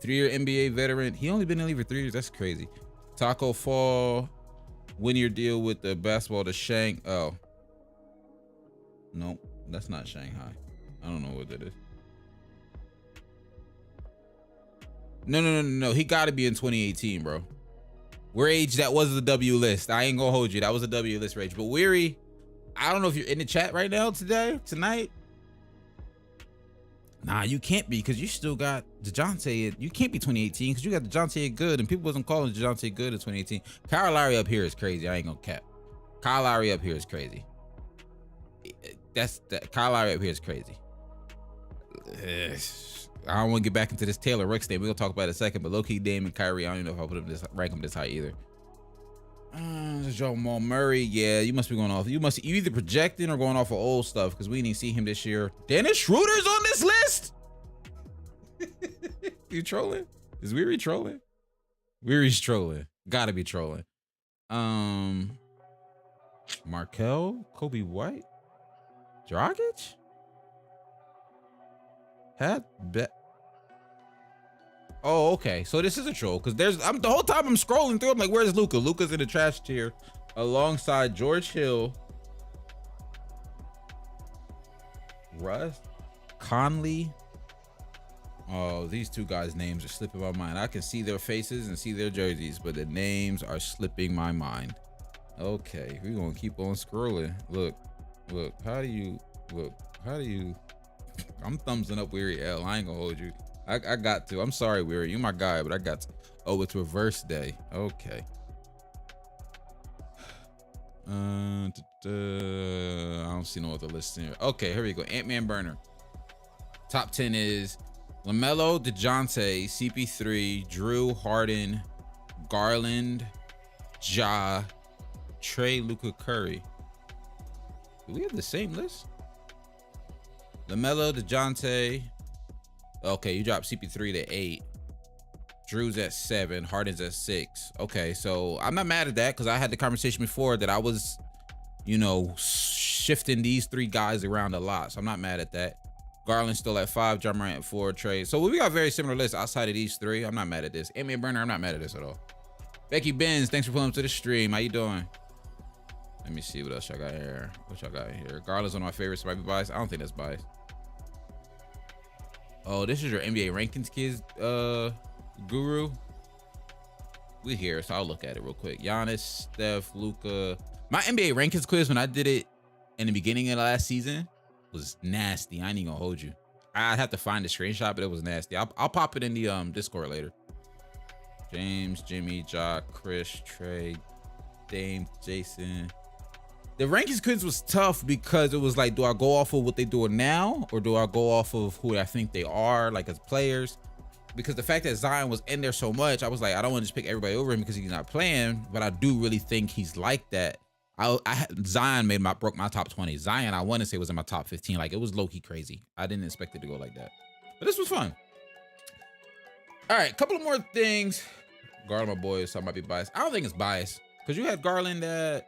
3-year NBA veteran. He only been in the league for 3 years. That's crazy. Taco Fall, one-year deal with the basketball to Shank. Oh. Nope, that's not Shanghai. I don't know what that is. No. He got to be in 2018, bro. We're age. That was the W list. I ain't gonna hold you. That was a W list, Rage. But Weary, I don't know if you're in the chat right now tonight. Nah, you can't be because you still got DeJounte. You can't be 2018 because you got DeJounte Good and people wasn't calling DeJounte Good in 2018. Kyle Lowry up here is crazy. I ain't gonna cap. Kyle Lowry up here is crazy. Kyle Lowry up here is crazy. I don't want to get back into this Taylor Ricks thing. We're gonna talk about it in a second, but low-key Dame and Kyrie, I don't even know if I'll put him rank him this high either. Jamal Murray, yeah, you must be going off. You either projecting or going off of old stuff because we didn't see him this year. Dennis Schroeder's on this list. You trolling? Is Weary trolling? Weary's trolling. Gotta be trolling. Markel, Kobe White, Dragic. Oh, okay. So this is a troll because the whole time I'm scrolling through. I'm like, where's Luka? Luka's in the trash tier alongside George Hill, Russ, Conley. Oh, these two guys' names are slipping my mind. I can see their faces and see their jerseys, but the names are slipping my mind. Okay, we're gonna keep on scrolling. Look. How do you? I'm thumbsing up Weary L. I ain't gonna hold you. I got to. I'm sorry, Weary. You my guy, but I got to. Oh, it's reverse day. Okay. I don't see no other list here. Okay, here we go. Ant-Man Burner. Top 10 is LaMelo, DeJounte, CP3, Drew, Harden, Garland, Ja, Trey, Luka, Curry. Do we have the same list? LaMelo, DeJounte. Okay, you dropped CP3 to 8. Drew's at 7. Harden's at 6. Okay, so I'm not mad at that because I had the conversation before that I was, shifting these 3 guys around a lot. So I'm not mad at that. Garland's still at 5. Ja Morant at 4. Trey. So we got very similar lists outside of these 3. I'm not mad at this. Ant-Man Burner, I'm not mad at this at all. Becky Benz, thanks for pulling up to the stream. How you doing? Let me see what else y'all got here. What y'all got here? Garland's one of my favorites. Might be biased. I don't think that's biased. Oh, this is your NBA rankings kids, guru. We here, so I'll look at it real quick. Giannis, Steph, Luka. My NBA rankings quiz when I did it in the beginning of the last season was nasty. I ain't even gonna hold you. I'd have to find the screenshot, but it was nasty. I'll pop it in the Discord later. James, Jimmy, Ja, Chris, Trey, Dame, Jason. The rankings quiz was tough because it was like, do I go off of what they doing now, or do I go off of who I think they are, like as players? Because the fact that Zion was in there so much, I was like, I don't want to just pick everybody over him because he's not playing, but I do really think he's like that. Zion broke my top 20. Zion, I want to say, was in my top 15. Like, it was low-key crazy. I didn't expect it to go like that. But this was fun. All right, a couple of more things. Garland, my boy, so I might be biased. I don't think it's biased because you had Garland at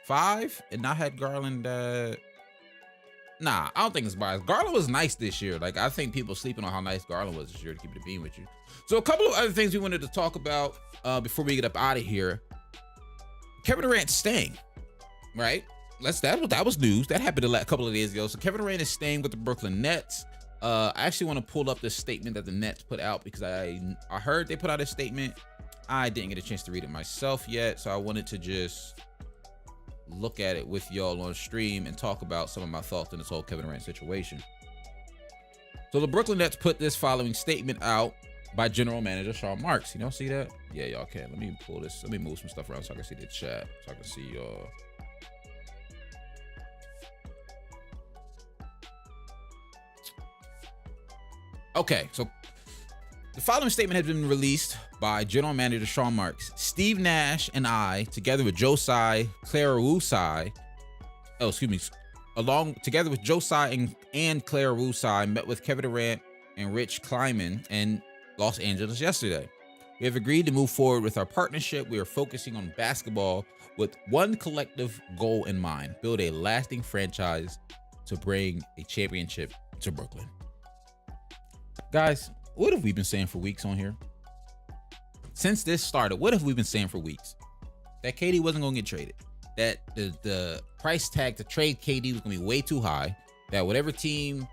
5 and I had Garland at... Nah, I don't think it's biased. Garland was nice this year. Like, I think people sleeping on how nice Garland was this year, to keep it a beam with you. So a couple of other things we wanted to talk about before we get up out of here. Kevin Durant staying, right? That was news. That happened a couple of days ago. So Kevin Durant is staying with the Brooklyn Nets. I actually want to pull up this statement that the Nets put out because I heard they put out a statement. I didn't get a chance to read it myself yet, so I wanted to just look at it with y'all on stream and talk about some of my thoughts on this whole Kevin Durant situation. So the Brooklyn Nets put this following statement out by General Manager Sean Marks. Y'all see that? Yeah, y'all can. Let me pull this. Let me move some stuff around so I can see the chat, so I can see y'all. Okay, so the following statement has been released by General Manager Sean Marks. Steve Nash and I, together with Joe Tsai, Clara Wu Tsai, together with Joe Tsai and Clara Wu Tsai, met with Kevin Durant and Rich Kleiman in Los Angeles yesterday. We have agreed to move forward with our partnership. We are focusing on basketball with one collective goal in mind: build a lasting franchise to bring a championship to Brooklyn. Guys, what have we been saying for weeks on here? Since this started, what have we been saying for weeks? That KD wasn't going to get traded. That the price tag to trade KD was going to be way too high. That whatever team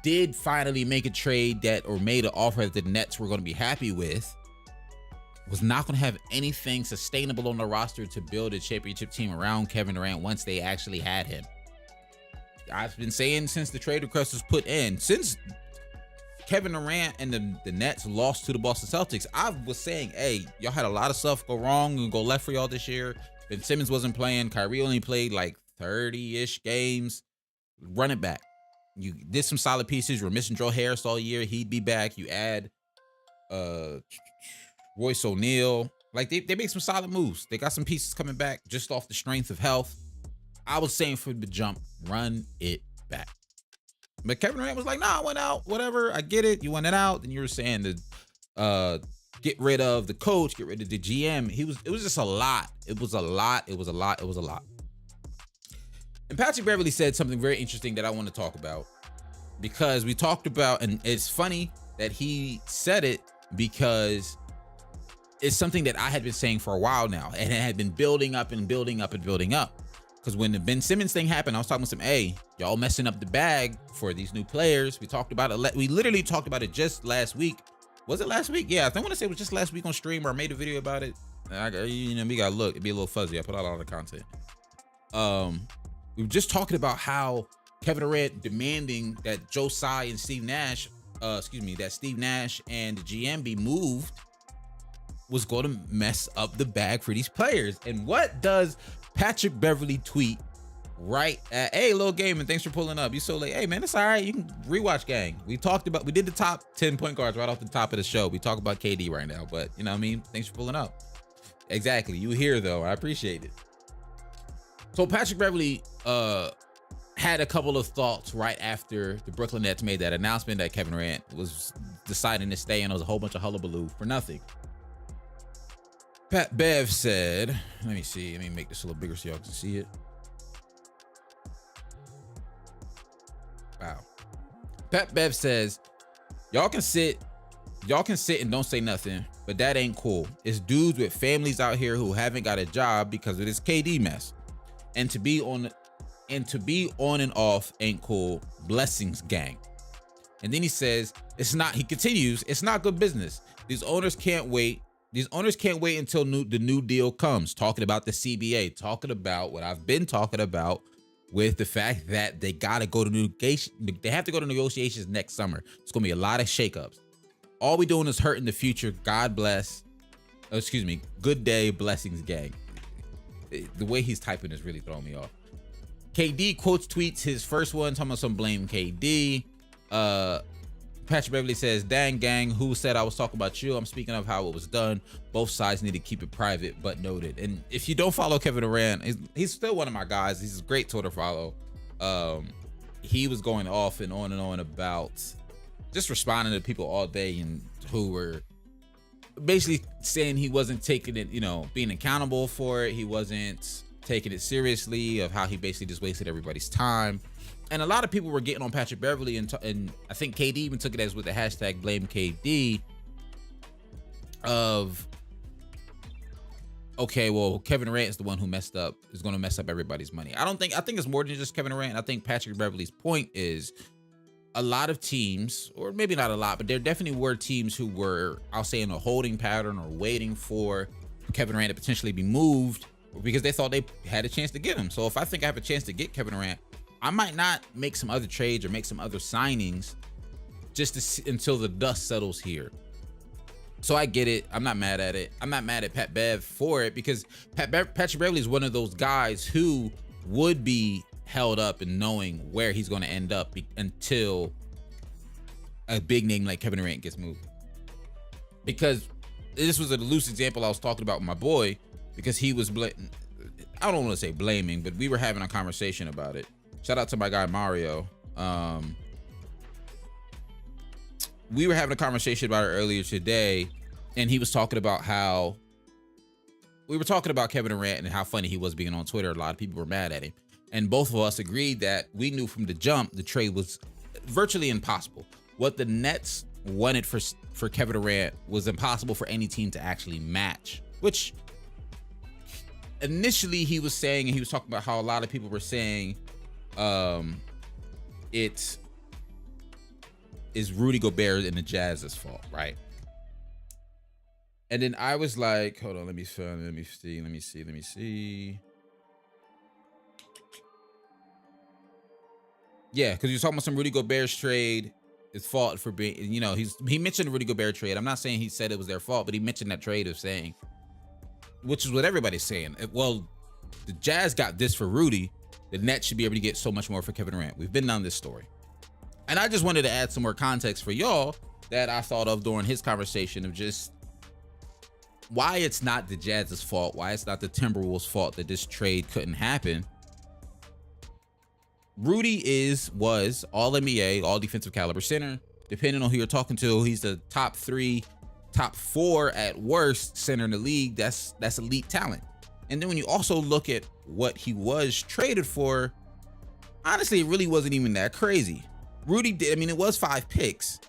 did finally make a trade or made an offer that the Nets were going to be happy with was not going to have anything sustainable on the roster to build a championship team around Kevin Durant once they actually had him. I've been saying since the trade request was put in, since Kevin Durant and the Nets lost to the Boston Celtics, I was saying, hey, y'all had a lot of stuff go wrong and go left for y'all this year. Ben Simmons wasn't playing. Kyrie only played like 30-ish games. Run it back. You did some solid pieces. You were missing Joe Harris all year. He'd be back. You add Royce O'Neal. Like, they make some solid moves. They got some pieces coming back just off the strength of health. I was saying for the jump, run it back. But Kevin Durant was like, nah, I went out, whatever. I get it. You went it out. Then you were saying to get rid of the coach, get rid of the GM. It was just a lot. It was a lot. And Patrick Beverly said something very interesting that I want to talk about, because we talked about, and it's funny that he said it because it's something that I had been saying for a while now, and it had been building up and building up and building up. Because when the Ben Simmons thing happened, I was talking to him, hey, y'all messing up the bag for these new players. We talked about it. We literally talked about it just last week. Was it last week? Yeah, I want to say it was just last week on stream, or I made a video about it. We got to look. It'd be a little fuzzy. I put out a lot of content. We were just talking about how Kevin Durant demanding that Joe Tsai and Steve Nash, that Steve Nash and the GM be moved was going to mess up the bag for these players. And what does Patrick Beverly tweet right at, hey, Lil Game, and thanks for pulling up. You so late. Hey, man, it's all right. You can rewatch, gang. We did the top 10 point guards right off the top of the show. We talk about KD right now, but you know what I mean? Thanks for pulling up. Exactly. You here, though. I appreciate it. So Patrick Beverly had a couple of thoughts right after the Brooklyn Nets made that announcement that Kevin Durant was deciding to stay, and there was a whole bunch of hullabaloo for nothing. Pat Bev said, let me see. Let me make this a little bigger so y'all can see it. Wow. Pat Bev says, y'all can sit and don't say nothing, but that ain't cool. It's dudes with families out here who haven't got a job because of this KD mess. And to be on and off ain't cool. Blessings, gang. And then he says, he continues, it's not good business. These owners can't wait until the new deal comes. Talking about the CBA, talking about what I've been talking about with the fact that they have to go to negotiations next summer. It's going to be a lot of shakeups. All we doing is hurting the future. God bless. Good day, blessings, gang. The way he's typing is really throwing me off. KD quotes tweets his first one, talking about some blame KD. Patrick Beverly says, "Dang gang, who said I was talking about you? I'm speaking of how it was done. Both sides need to keep it private, but noted." And if you don't follow Kevin Durant, he's still one of my guys. He's a great Twitter follow. He was going off and on about just responding to people all day and who were basically saying he wasn't taking it, being accountable for it. He wasn't taking it seriously, of how he basically just wasted everybody's time. And a lot of people were getting on Patrick Beverly, and I think KD even took it as with the hashtag blame KD of, okay, well, Kevin Durant is the one who messed up, is going to mess up everybody's money. I think it's more than just Kevin Durant. I think Patrick Beverly's point is a lot of teams, or maybe not a lot, but there definitely were teams who were, I'll say, in a holding pattern or waiting for Kevin Durant to potentially be moved because they thought they had a chance to get him. So if I think I have a chance to get Kevin Durant, I might not make some other trades or make some other signings just to see, until the dust settles here. So I get it. I'm not mad at it. I'm not mad at Pat Bev for it, because Patrick Beverly is one of those guys who would be held up in knowing where he's going to end up until a big name like Kevin Durant gets moved. Because this was a loose example I was talking about with my boy, because he was I don't want to say blaming, but we were having a conversation about it. Shout out to my guy Mario. We were having a conversation about it earlier today, and he was talking about how we were talking about Kevin Durant and how funny he was being on Twitter. A lot of people were mad at him, and both of us agreed that we knew from the jump the trade was virtually impossible. What the Nets wanted for Kevin Durant was impossible for any team to actually match, which initially he was saying, and he was talking about how a lot of people were saying it is Rudy Gobert and the Jazz's fault, right? And then I was like, hold on, let me see. Yeah, because he was talking about some Rudy Gobert's trade. His fault for being, he mentioned the Rudy Gobert trade. I'm not saying he said it was their fault, but he mentioned that trade of saying, which is what everybody's saying. Well, the Jazz got this for Rudy. The Nets should be able to get so much more for Kevin Durant. We've been down this story. And I just wanted to add some more context for y'all that I thought of during his conversation of just why it's not the Jazz's fault, why it's not the Timberwolves' fault that this trade couldn't happen. Rudy was all NBA, all defensive caliber center. Depending on who you're talking to, he's the top 3, top 4 at worst center in the league. That's elite talent. And then when you also look at what he was traded for, honestly, it really wasn't even that crazy. Rudy did, it was 5 picks,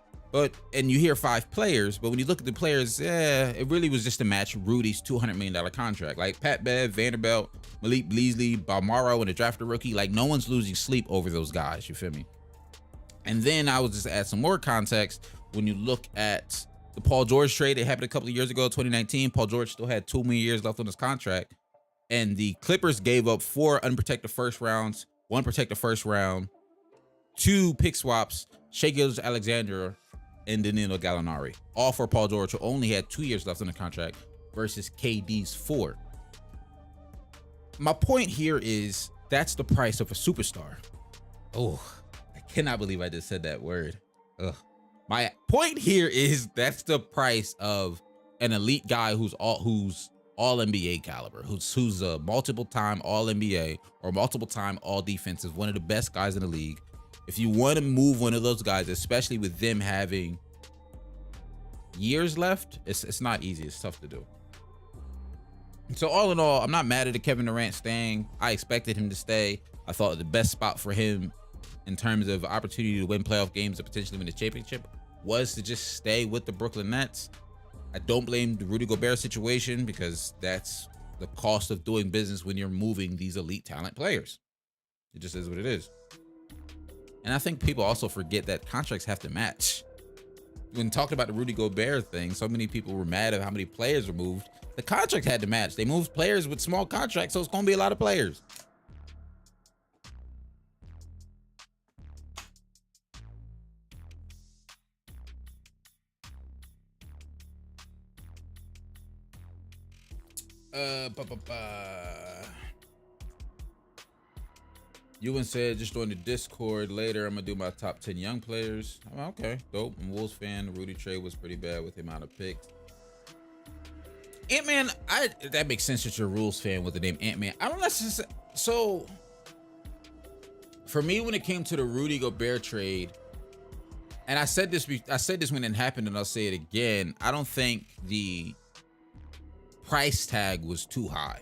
and you hear 5 players, but when you look at the players, it really was just to match Rudy's $200 million contract. Like Pat Bev, Vanderbilt, Malik Beasley, Balmaro, and a drafted rookie, like no one's losing sleep over those guys, you feel me? And then I would just add some more context. When you look at the Paul George trade, it happened a couple of years ago, 2019. Paul George still had 2 more years left on his contract. And the Clippers gave up 4 unprotected first rounds, 1 protected first round, 2 pick swaps, Shai Gilgeous-Alexander, and Danilo Gallinari, all for Paul George, who only had 2 years left on the contract versus KD's 4. My point here is that's the price of a superstar. Oh, I cannot believe I just said that word. Ugh. My point here is that's the price of an elite guy who's all NBA caliber, who's a multiple time all NBA or multiple time all defensive, one of the best guys in the league. If you want to move one of those guys, especially with them having years left, it's not easy. It's tough to do. So all in all, I'm not mad at the Kevin Durant staying. I expected him to stay. I thought the best spot for him in terms of opportunity to win playoff games and potentially win the championship was to just stay with the Brooklyn Nets. I don't blame the Rudy Gobert situation, because that's the cost of doing business when you're moving these elite talent players. It just is what it is. And I think people also forget that contracts have to match. When talking about the Rudy Gobert thing, so many people were mad at how many players were moved. The contract had to match. They moved players with small contracts, so it's going to be a lot of players. Ba, ba, ba. Ewan said, just join the Discord later. I'm gonna do my top 10 young players. Oh, okay, dope. I'm a Wolves fan. The Rudy trade was pretty bad with the amount of picks. Ant-Man, that makes sense that you're a Rules fan with the name Ant-Man. I don't necessarily. So, for me, when it came to the Rudy Gobert trade, and I said this when it happened, and I'll say it again. I don't think the price tag was too high.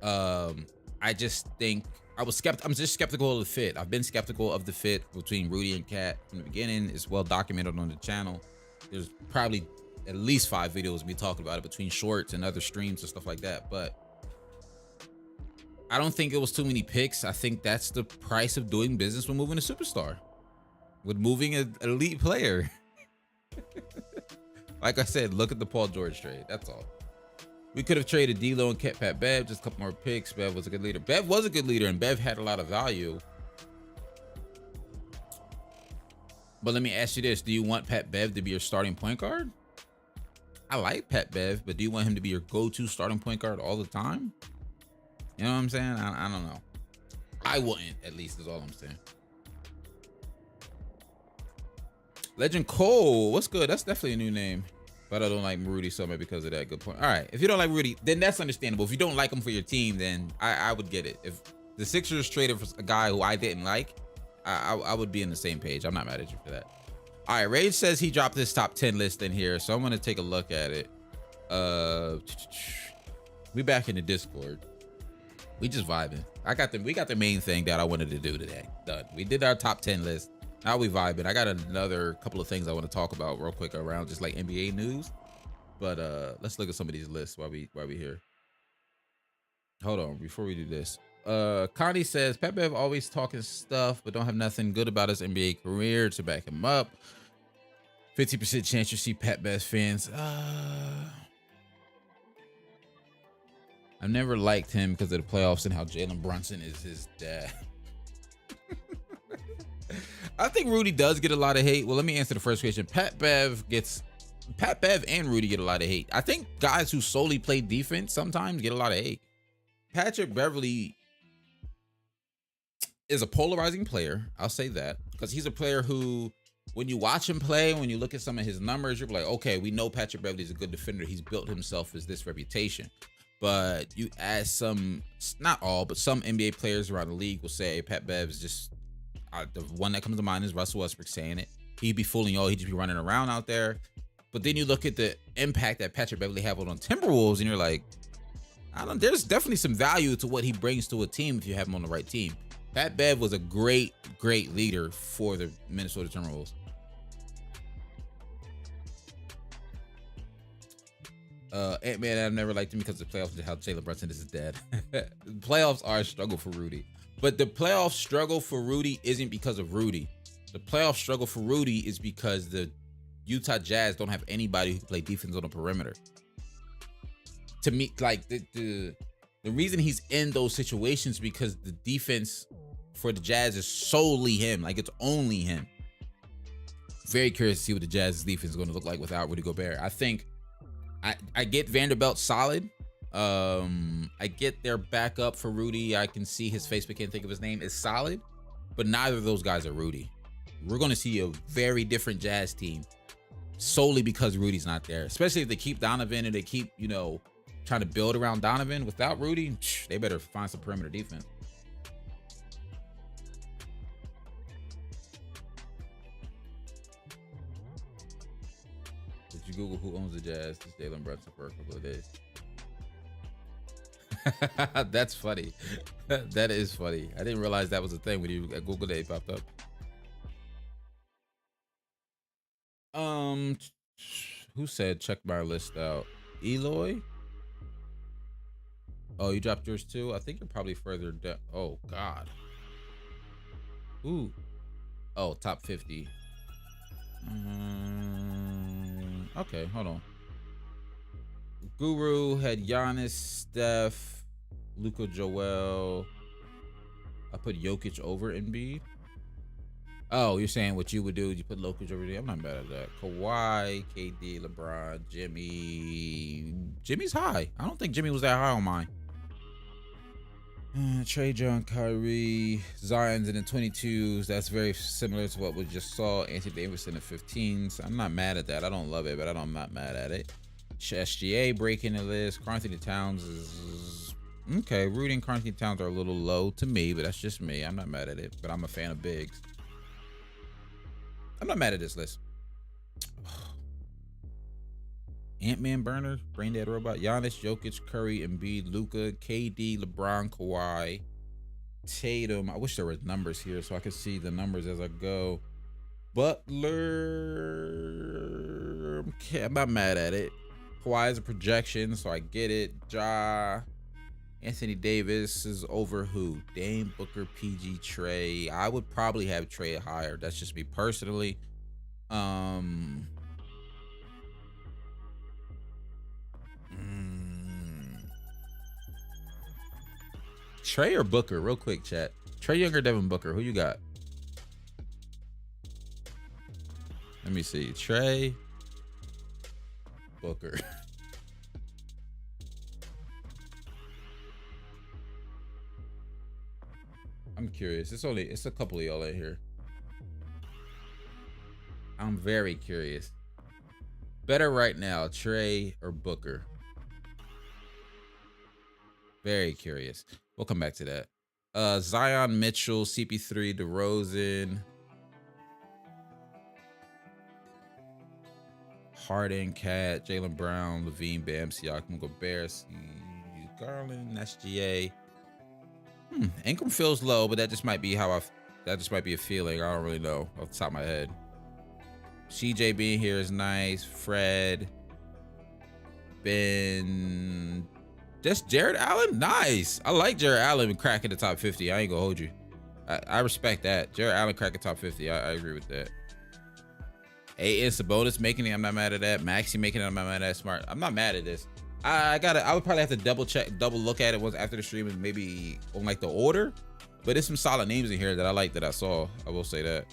I just think I'm just skeptical of the fit. I've been skeptical of the fit between Rudy and Cat from the beginning. It's well documented on the channel. There's probably at least 5 videos of me talking about it between shorts and other streams and stuff like that. But I don't think it was too many picks. I think that's the price of doing business when moving a superstar, with moving an elite player. Like I said, look at the Paul George trade. That's all. We could have traded D'Lo and kept Pat Bev, just a couple more picks. Bev was a good leader. Bev was a good leader, and Bev had a lot of value. But let me ask you this. Do you want Pat Bev to be your starting point guard? I like Pat Bev, but do you want him to be your go-to starting point guard all the time? You know what I'm saying? I don't know. I wouldn't, at least, is all I'm saying. Legend Cole, what's good? That's definitely a new name. But I don't like Rudy so much because of that. Good point. All right. If you don't like Rudy, then that's understandable. If you don't like him for your team, then I would get it. If the Sixers traded for a guy who I didn't like, I would be in the same page. I'm not mad at you for that. All right. Rage says he dropped his top 10 list in here, so I'm going to take a look at it. We back in the Discord. We just vibing. We got the main thing that I wanted to do today. Done. We did our top 10 list. Now we vibing. I got another couple of things I want to talk about real quick around just like NBA news. But let's look at some of these lists while we here. Hold on, before we do this. Connie says Pat Bev always talking stuff, but don't have nothing good about his NBA career to back him up. 50% chance you see Pat Bev fans. I've never liked him because of the playoffs and how Jalen Brunson is his dad. I think Rudy does get a lot of hate. Well, let me answer the first question. Pat Bev and Rudy get a lot of hate. I think guys who solely play defense sometimes get a lot of hate. Patrick Beverly is a polarizing player. I'll say that because he's a player who, when you watch him play, when you look at some of his numbers, you're like, okay, we know Patrick Beverly's a good defender. He's built himself as this reputation. But you ask some, not all, but some NBA players around the league will say Pat Bev is just, the one that comes to mind is Russell Westbrook saying it. He'd be fooling y'all. He'd just be running around out there. But then you look at the impact that Patrick Beverly had on Timberwolves, and you're like, there's definitely some value to what he brings to a team if you have him on the right team. Pat Bev was a great leader for the Minnesota Timberwolves. Ant-Man, I've never liked him because of the playoffs and how Jalen Brunson is his dad. The playoffs are a struggle for Rudy. But the playoff struggle for Rudy isn't because of Rudy. The playoff struggle for Rudy is because the Utah Jazz don't have anybody who can play defense on the perimeter. To me, like the reason he's in those situations because the defense for the Jazz is solely him. Like it's only him. Very curious to see what the Jazz's defense is going to look like without Rudy Gobert. I think I get Vanderbilt solid. I get their backup for Rudy. I can see his face, but can't think of his name. Is solid, but neither of those guys are Rudy. We're going to see a very different Jazz team solely because Rudy's not there. Especially if they keep Donovan and they keep, trying to build around Donovan. Without Rudy, they better find some perimeter defense. Did you Google who owns the Jazz? It's Jalen Brunson for a couple of days. That's funny. That is funny. I didn't realize that was a thing when you Google Day popped up. Who said check my list out? Eloy? Oh, you dropped yours too? I think you're probably further down. Oh God. Ooh. Oh, top 50. Okay, hold on. Guru had Giannis, Steph, Luka, Joel. I put Jokic over Embiid. Oh, you're saying what you would do? You put Lokic over there. I'm not mad at that. Kawhi, KD, LeBron, Jimmy. Jimmy's high. I don't think Jimmy was that high on mine. Trey Young, Kyrie, Zion's in the 22s. That's very similar to what we just saw. Anthony Davis in the 15s. I'm not mad at that. I don't love it, but I'm not mad at it. SGA breaking the list. Karl-Anthony Towns is okay. Rudy and Karl-Anthony Towns are a little low to me, but that's just me. I'm not mad at it, but I'm a fan of bigs. I'm not mad at this list. Ant-Man burner, brain dead robot, Giannis, Jokic, Curry, Embiid, Luka, KD, LeBron, Kawhi, Tatum. I wish there were numbers here so I could see the numbers as I go. Butler, okay, I'm not mad at it. Kawhi is a projection, so I get it. Ja, Anthony Davis is over who? Dame, Booker, PG, Trey. I would probably have Trey higher. That's just me personally. Trey or Booker? Real quick, chat. Trey Young or Devin Booker? Who you got? Let me see. Trey, Booker. I'm curious. It's a couple of y'all in here. I'm very curious. Better right now, Trey or Booker? Very curious. We'll come back to that. Zion, Mitchell, CP3, DeRozan, Harden, Cat, Jaylen Brown, Levine, Bam, Siakam, Gobert, Garland, SGA. Ingram feels low, but that just might be a feeling. I don't really know off the top of my head. CJ being here is nice. Fred, Ben, just Jared Allen, nice. I like Jared Allen cracking the top 50. I ain't gonna hold you. I respect that. Jared Allen cracking top 50. I agree with that. A.N. Sabonis making it. I'm not mad at that. Maxey making it. I'm not mad at that. Smart. I'm not mad at this. I would probably have to double look at it once after the stream and maybe on like the order. But there's some solid names in here that I like that I saw. I will say that.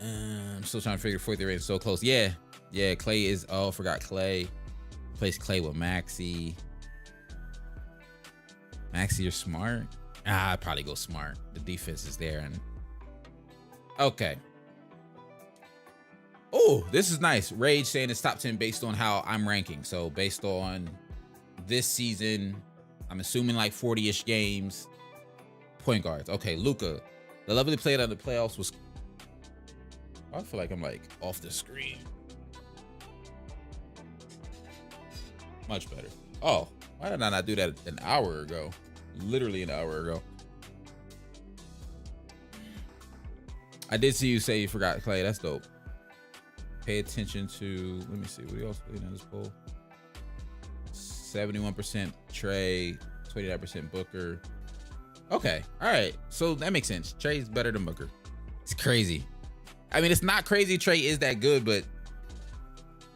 I'm still trying to figure 43 rating so close. Yeah, Clay is. Oh, forgot Clay. Place Clay with Maxey. Maxey, you're smart. I'd probably go smart. The defense is there. And okay. Oh, this is nice. Rage saying it's top 10 based on how I'm ranking. So based on this season, I'm assuming like 40-ish games. Point guards. Okay, Luka. The level he played on the playoffs was. I feel like I'm like off the screen. Much better. Oh, why did I not do that an hour ago? Literally an hour ago. I did see you say you forgot Clay. That's dope. Pay attention to, let me see, what else played in this poll? 71% Trey, 29% Booker. Okay, all right. So that makes sense. Trey's better than Booker. It's crazy. I mean, it's not crazy Trey is that good, but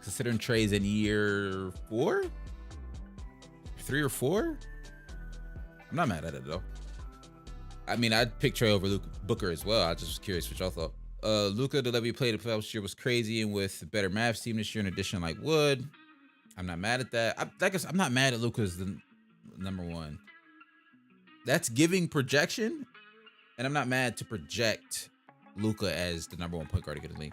considering Trey's in year 3 or 4, I'm not mad at it though. I mean, I'd pick Trey over Booker as well. I just was curious what y'all thought. Luka, the level he played the playoffs this year was crazy, and with a better Mavs team this year, in addition, like Wood, I'm not mad at that. I'm not mad at Luka as the number one. That's giving projection, and I'm not mad to project Luka as the number one point guard to get the league.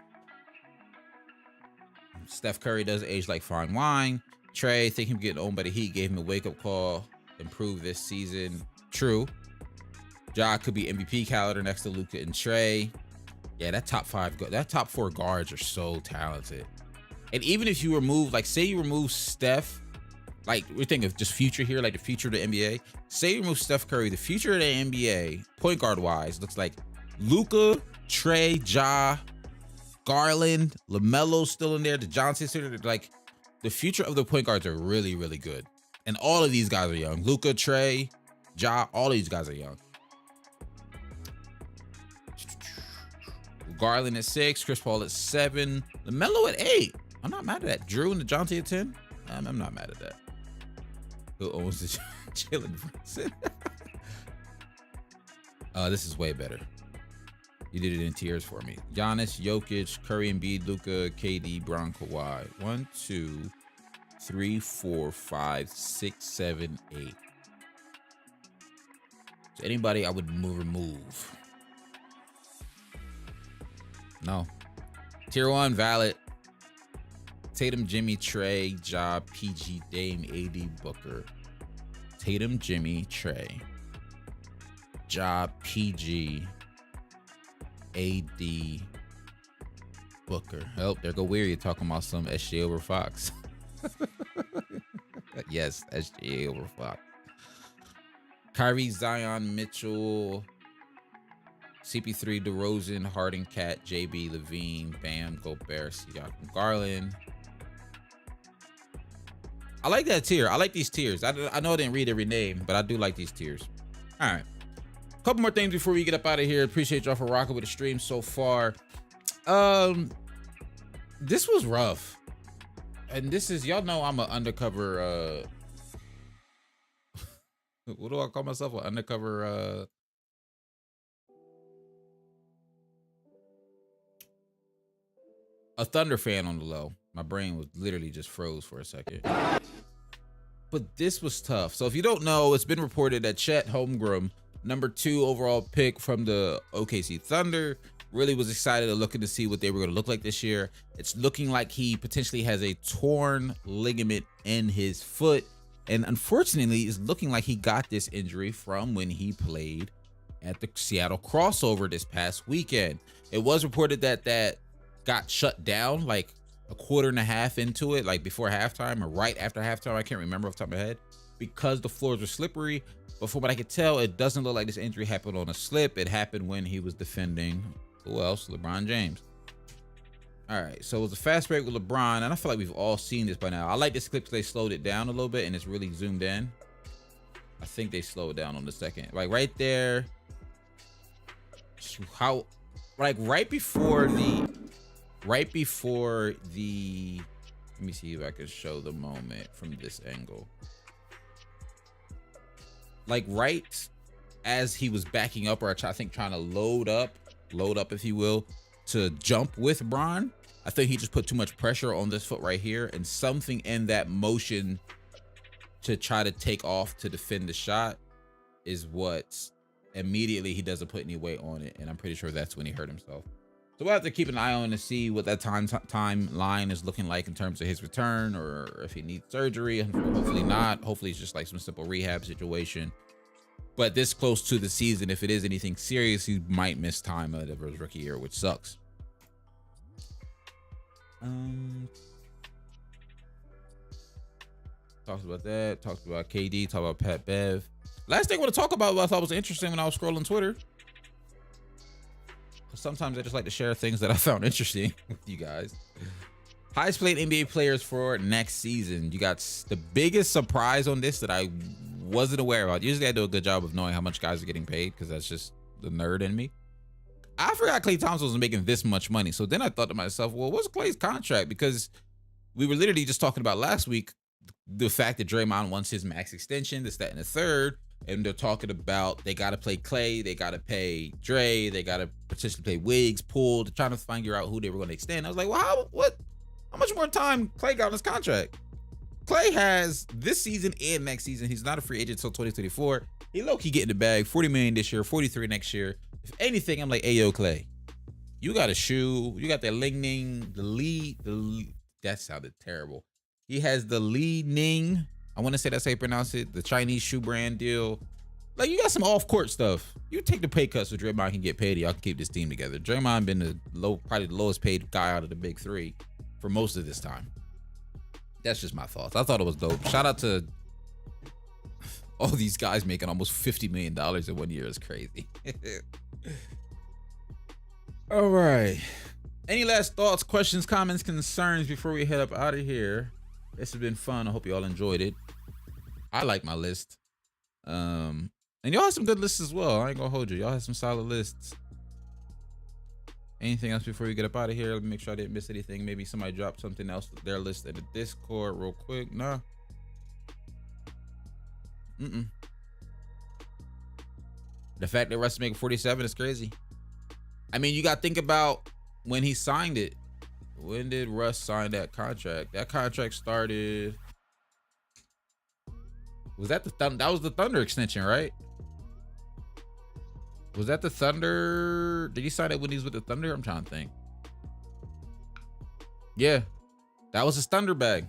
Steph Curry does age like fine wine. Trey, think him getting owned by the Heat gave him a wake-up call. Improved this season. True. Ja could be MVP caliber next to Luka and Trey. Yeah, that top 4 guards are so talented. And even if you remove, like, say you remove Steph, like, we're thinking of just future here, like the future of the NBA. Say you remove Steph Curry, the future of the NBA, point guard wise, looks like Luka, Trey, Ja, Garland, LaMelo's still in there, the Johnson, like, the future of the point guards are really, really good. And all of these guys are young. Luka, Trey, Ja, all of these guys are young. Garland at 6, Chris Paul at 7, LaMelo at 8. I'm not mad at that. Drew and DeJounte at 10. I'm not mad at that. Who owns the Jalen Brunson? This is way better. You did it in tiers for me. Giannis, Jokic, Curry, Embiid, Luka, KD, Brown, Kawhi. 1, 2, 3, 4, 5, 6, 7, 8. So anybody I would remove? No. Tier 1, valid. Tatum, Jimmy, Trey, Ja, PG, Dame, AD, Booker. Tatum, Jimmy, Trey, Ja, PG, AD, Booker. Oh, there go Weary talking about some SGA over Fox. Yes, SGA over Fox. Kyrie, Zion, Mitchell, CP3, DeRozan, Harden, Cat, JB, Levine, Bam, Gobert, Siakam, Garland. I like that tier. I like these tiers. I know I didn't read every name, but I do like these tiers. All right. Couple more things before we get up out of here. Appreciate y'all for rocking with the stream so far. This was rough. And this is, y'all know I'm an undercover, what do I call myself? An undercover, a Thunder fan on the low. My brain was literally just froze for a second. But this was tough. So if you don't know, it's been reported that Chet Holmgren, number 2 overall pick from the OKC Thunder, really was excited to looking to see what they were going to look like this year. It's looking like he potentially has a torn ligament in his foot. And unfortunately, it's looking like he got this injury from when he played at the Seattle crossover this past weekend. It was reported that that got shut down like a quarter and a half into it, like before halftime or right after halftime. I can't remember off the top of my head because the floors were slippery. But from what I could tell, it doesn't look like this injury happened on a slip. It happened when he was defending, who else? LeBron James. All right, so it was a fast break with LeBron, and I feel like we've all seen this by now. I like this clip because they slowed it down a little bit and it's really zoomed in. I think they slowed down on the second. Like right there. How, like right before the, let me see if I can show the moment from this angle. Like right as he was backing up, or I think trying to load up, if you will, to jump with Bron, I think he just put too much pressure on this foot right here, and something in that motion to try to take off to defend the shot is what immediately he doesn't put any weight on it, and I'm pretty sure that's when he hurt himself. So we'll have to keep an eye on to see what that timeline is looking like in terms of his return, or if he needs surgery. Hopefully not. Hopefully it's just like some simple rehab situation. But this close to the season, if it is anything serious, he might miss time of his rookie year, which sucks. Talked about that. Talked about KD. Talked about Pat Bev. Last thing I want to talk about, what I thought was interesting when I was scrolling Twitter. Sometimes I just like to share things that I found interesting with you guys. Highest paid NBA players for next season. You got the biggest surprise on this that I wasn't aware about. Usually I do a good job of knowing how much guys are getting paid because that's just the nerd in me. I forgot Klay Thompson was making this much money. So then I thought to myself, well, what's Klay's contract? Because we were literally just talking about last week the fact that Draymond wants his max extension, this, that, and the third. And they're talking about they got to play Klay, they got to pay Dre, they got to potentially pay Wiggs, Poole. They're trying to figure out who they were going to extend. I was like, well, how much more time Klay got on his contract? Klay has this season and next season. He's not a free agent until 2024. He low-key getting the bag. 40 million this year, 43 next year. If anything, I'm like, hey, yo, Klay, you got a shoe. You got that Ling-Ning, the lead. That sounded terrible. He has the Li-Ning. I want to say that's how you pronounce it. The Chinese shoe brand deal. Like, you got some off-court stuff. You take the pay cuts so Draymond can get paid. Y'all can keep this team together. Draymond been probably the lowest paid guy out of the big three for most of this time. That's just my thoughts. I thought it was dope. Shout out to all these guys making almost $50 million in 1 year. Is crazy. All right. Any last thoughts, questions, comments, concerns before we head up out of here? This has been fun. I hope you all enjoyed it. I like my list. And y'all had some good lists as well. I ain't gonna hold you. Y'all had some solid lists. Anything else before we get up out of here? Let me make sure I didn't miss anything. Maybe somebody dropped something else with their list in the Discord real quick. Nah. The fact that Russ making 47 is crazy. I mean, you got to think about when he signed it. When did Russ sign that contract? That contract started. Was that the Thunder? That was the Thunder extension, right? Was that the Thunder? Did he sign it when he was with the Thunder? I'm trying to think. Yeah, that was his Thunder bag.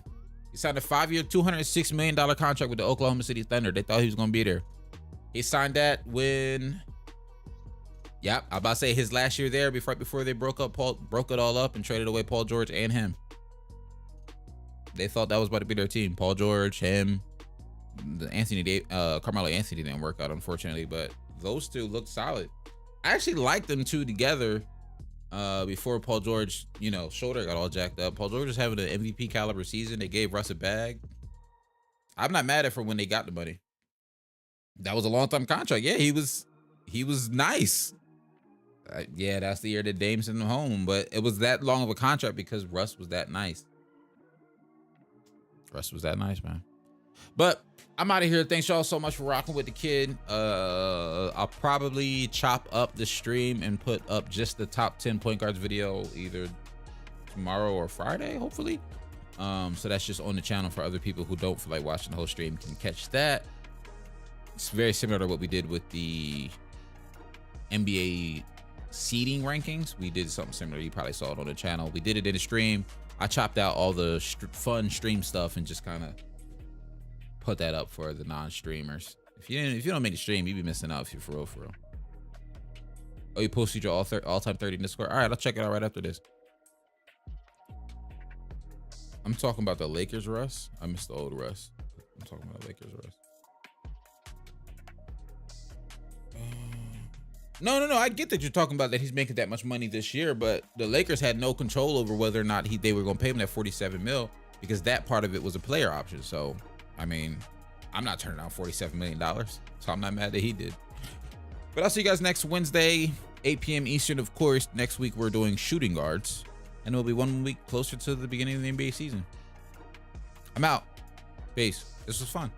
He signed a 5-year, $206 million contract with the Oklahoma City Thunder. They thought he was going to be there. He signed that when, yep, I'm about to say his last year there, before they broke it all up and traded away Paul George and him. They thought that was about to be their team. Paul George, him, Carmelo Anthony didn't work out, unfortunately, but those two looked solid. I actually liked them two together before Paul George, shoulder got all jacked up. Paul George was having an MVP caliber season. They gave Russ a bag. I'm not mad at for when they got the money. That was a long-term contract. Yeah, he was nice. Yeah, that's the year that Dame sent him home, but it was that long of a contract because Russ was that nice. Russ was that nice, man. But I'm out of here. Thanks y'all so much for rocking with the kid. I'll probably chop up the stream and put up just the top 10 point guards video either tomorrow or Friday, hopefully. So that's just on the channel for other people who don't feel like watching the whole stream can catch that. It's very similar to what we did with the NBA seeding rankings. We did something similar. You probably saw it on the channel. We did it in the stream. I chopped out all the fun stream stuff and just kind of put that up for the non-streamers. If you don't make the stream, you be missing out if you're for real. Oh, you posted your all-time 30 in Discord? All right, I'll check it out right after this. I'm talking about the Lakers Russ. I missed the old Russ. I'm talking about the Lakers Russ. No. I get that you're talking about that he's making that much money this year, but the Lakers had no control over whether or not they were going to pay him that $47 million because that part of it was a player option. So, I mean, I'm not turning down $47 million, so I'm not mad that he did. But I'll see you guys next Wednesday, 8 p.m. Eastern. Of course, next week we're doing shooting guards, and it'll be 1 week closer to the beginning of the NBA season. I'm out. Peace. This was fun.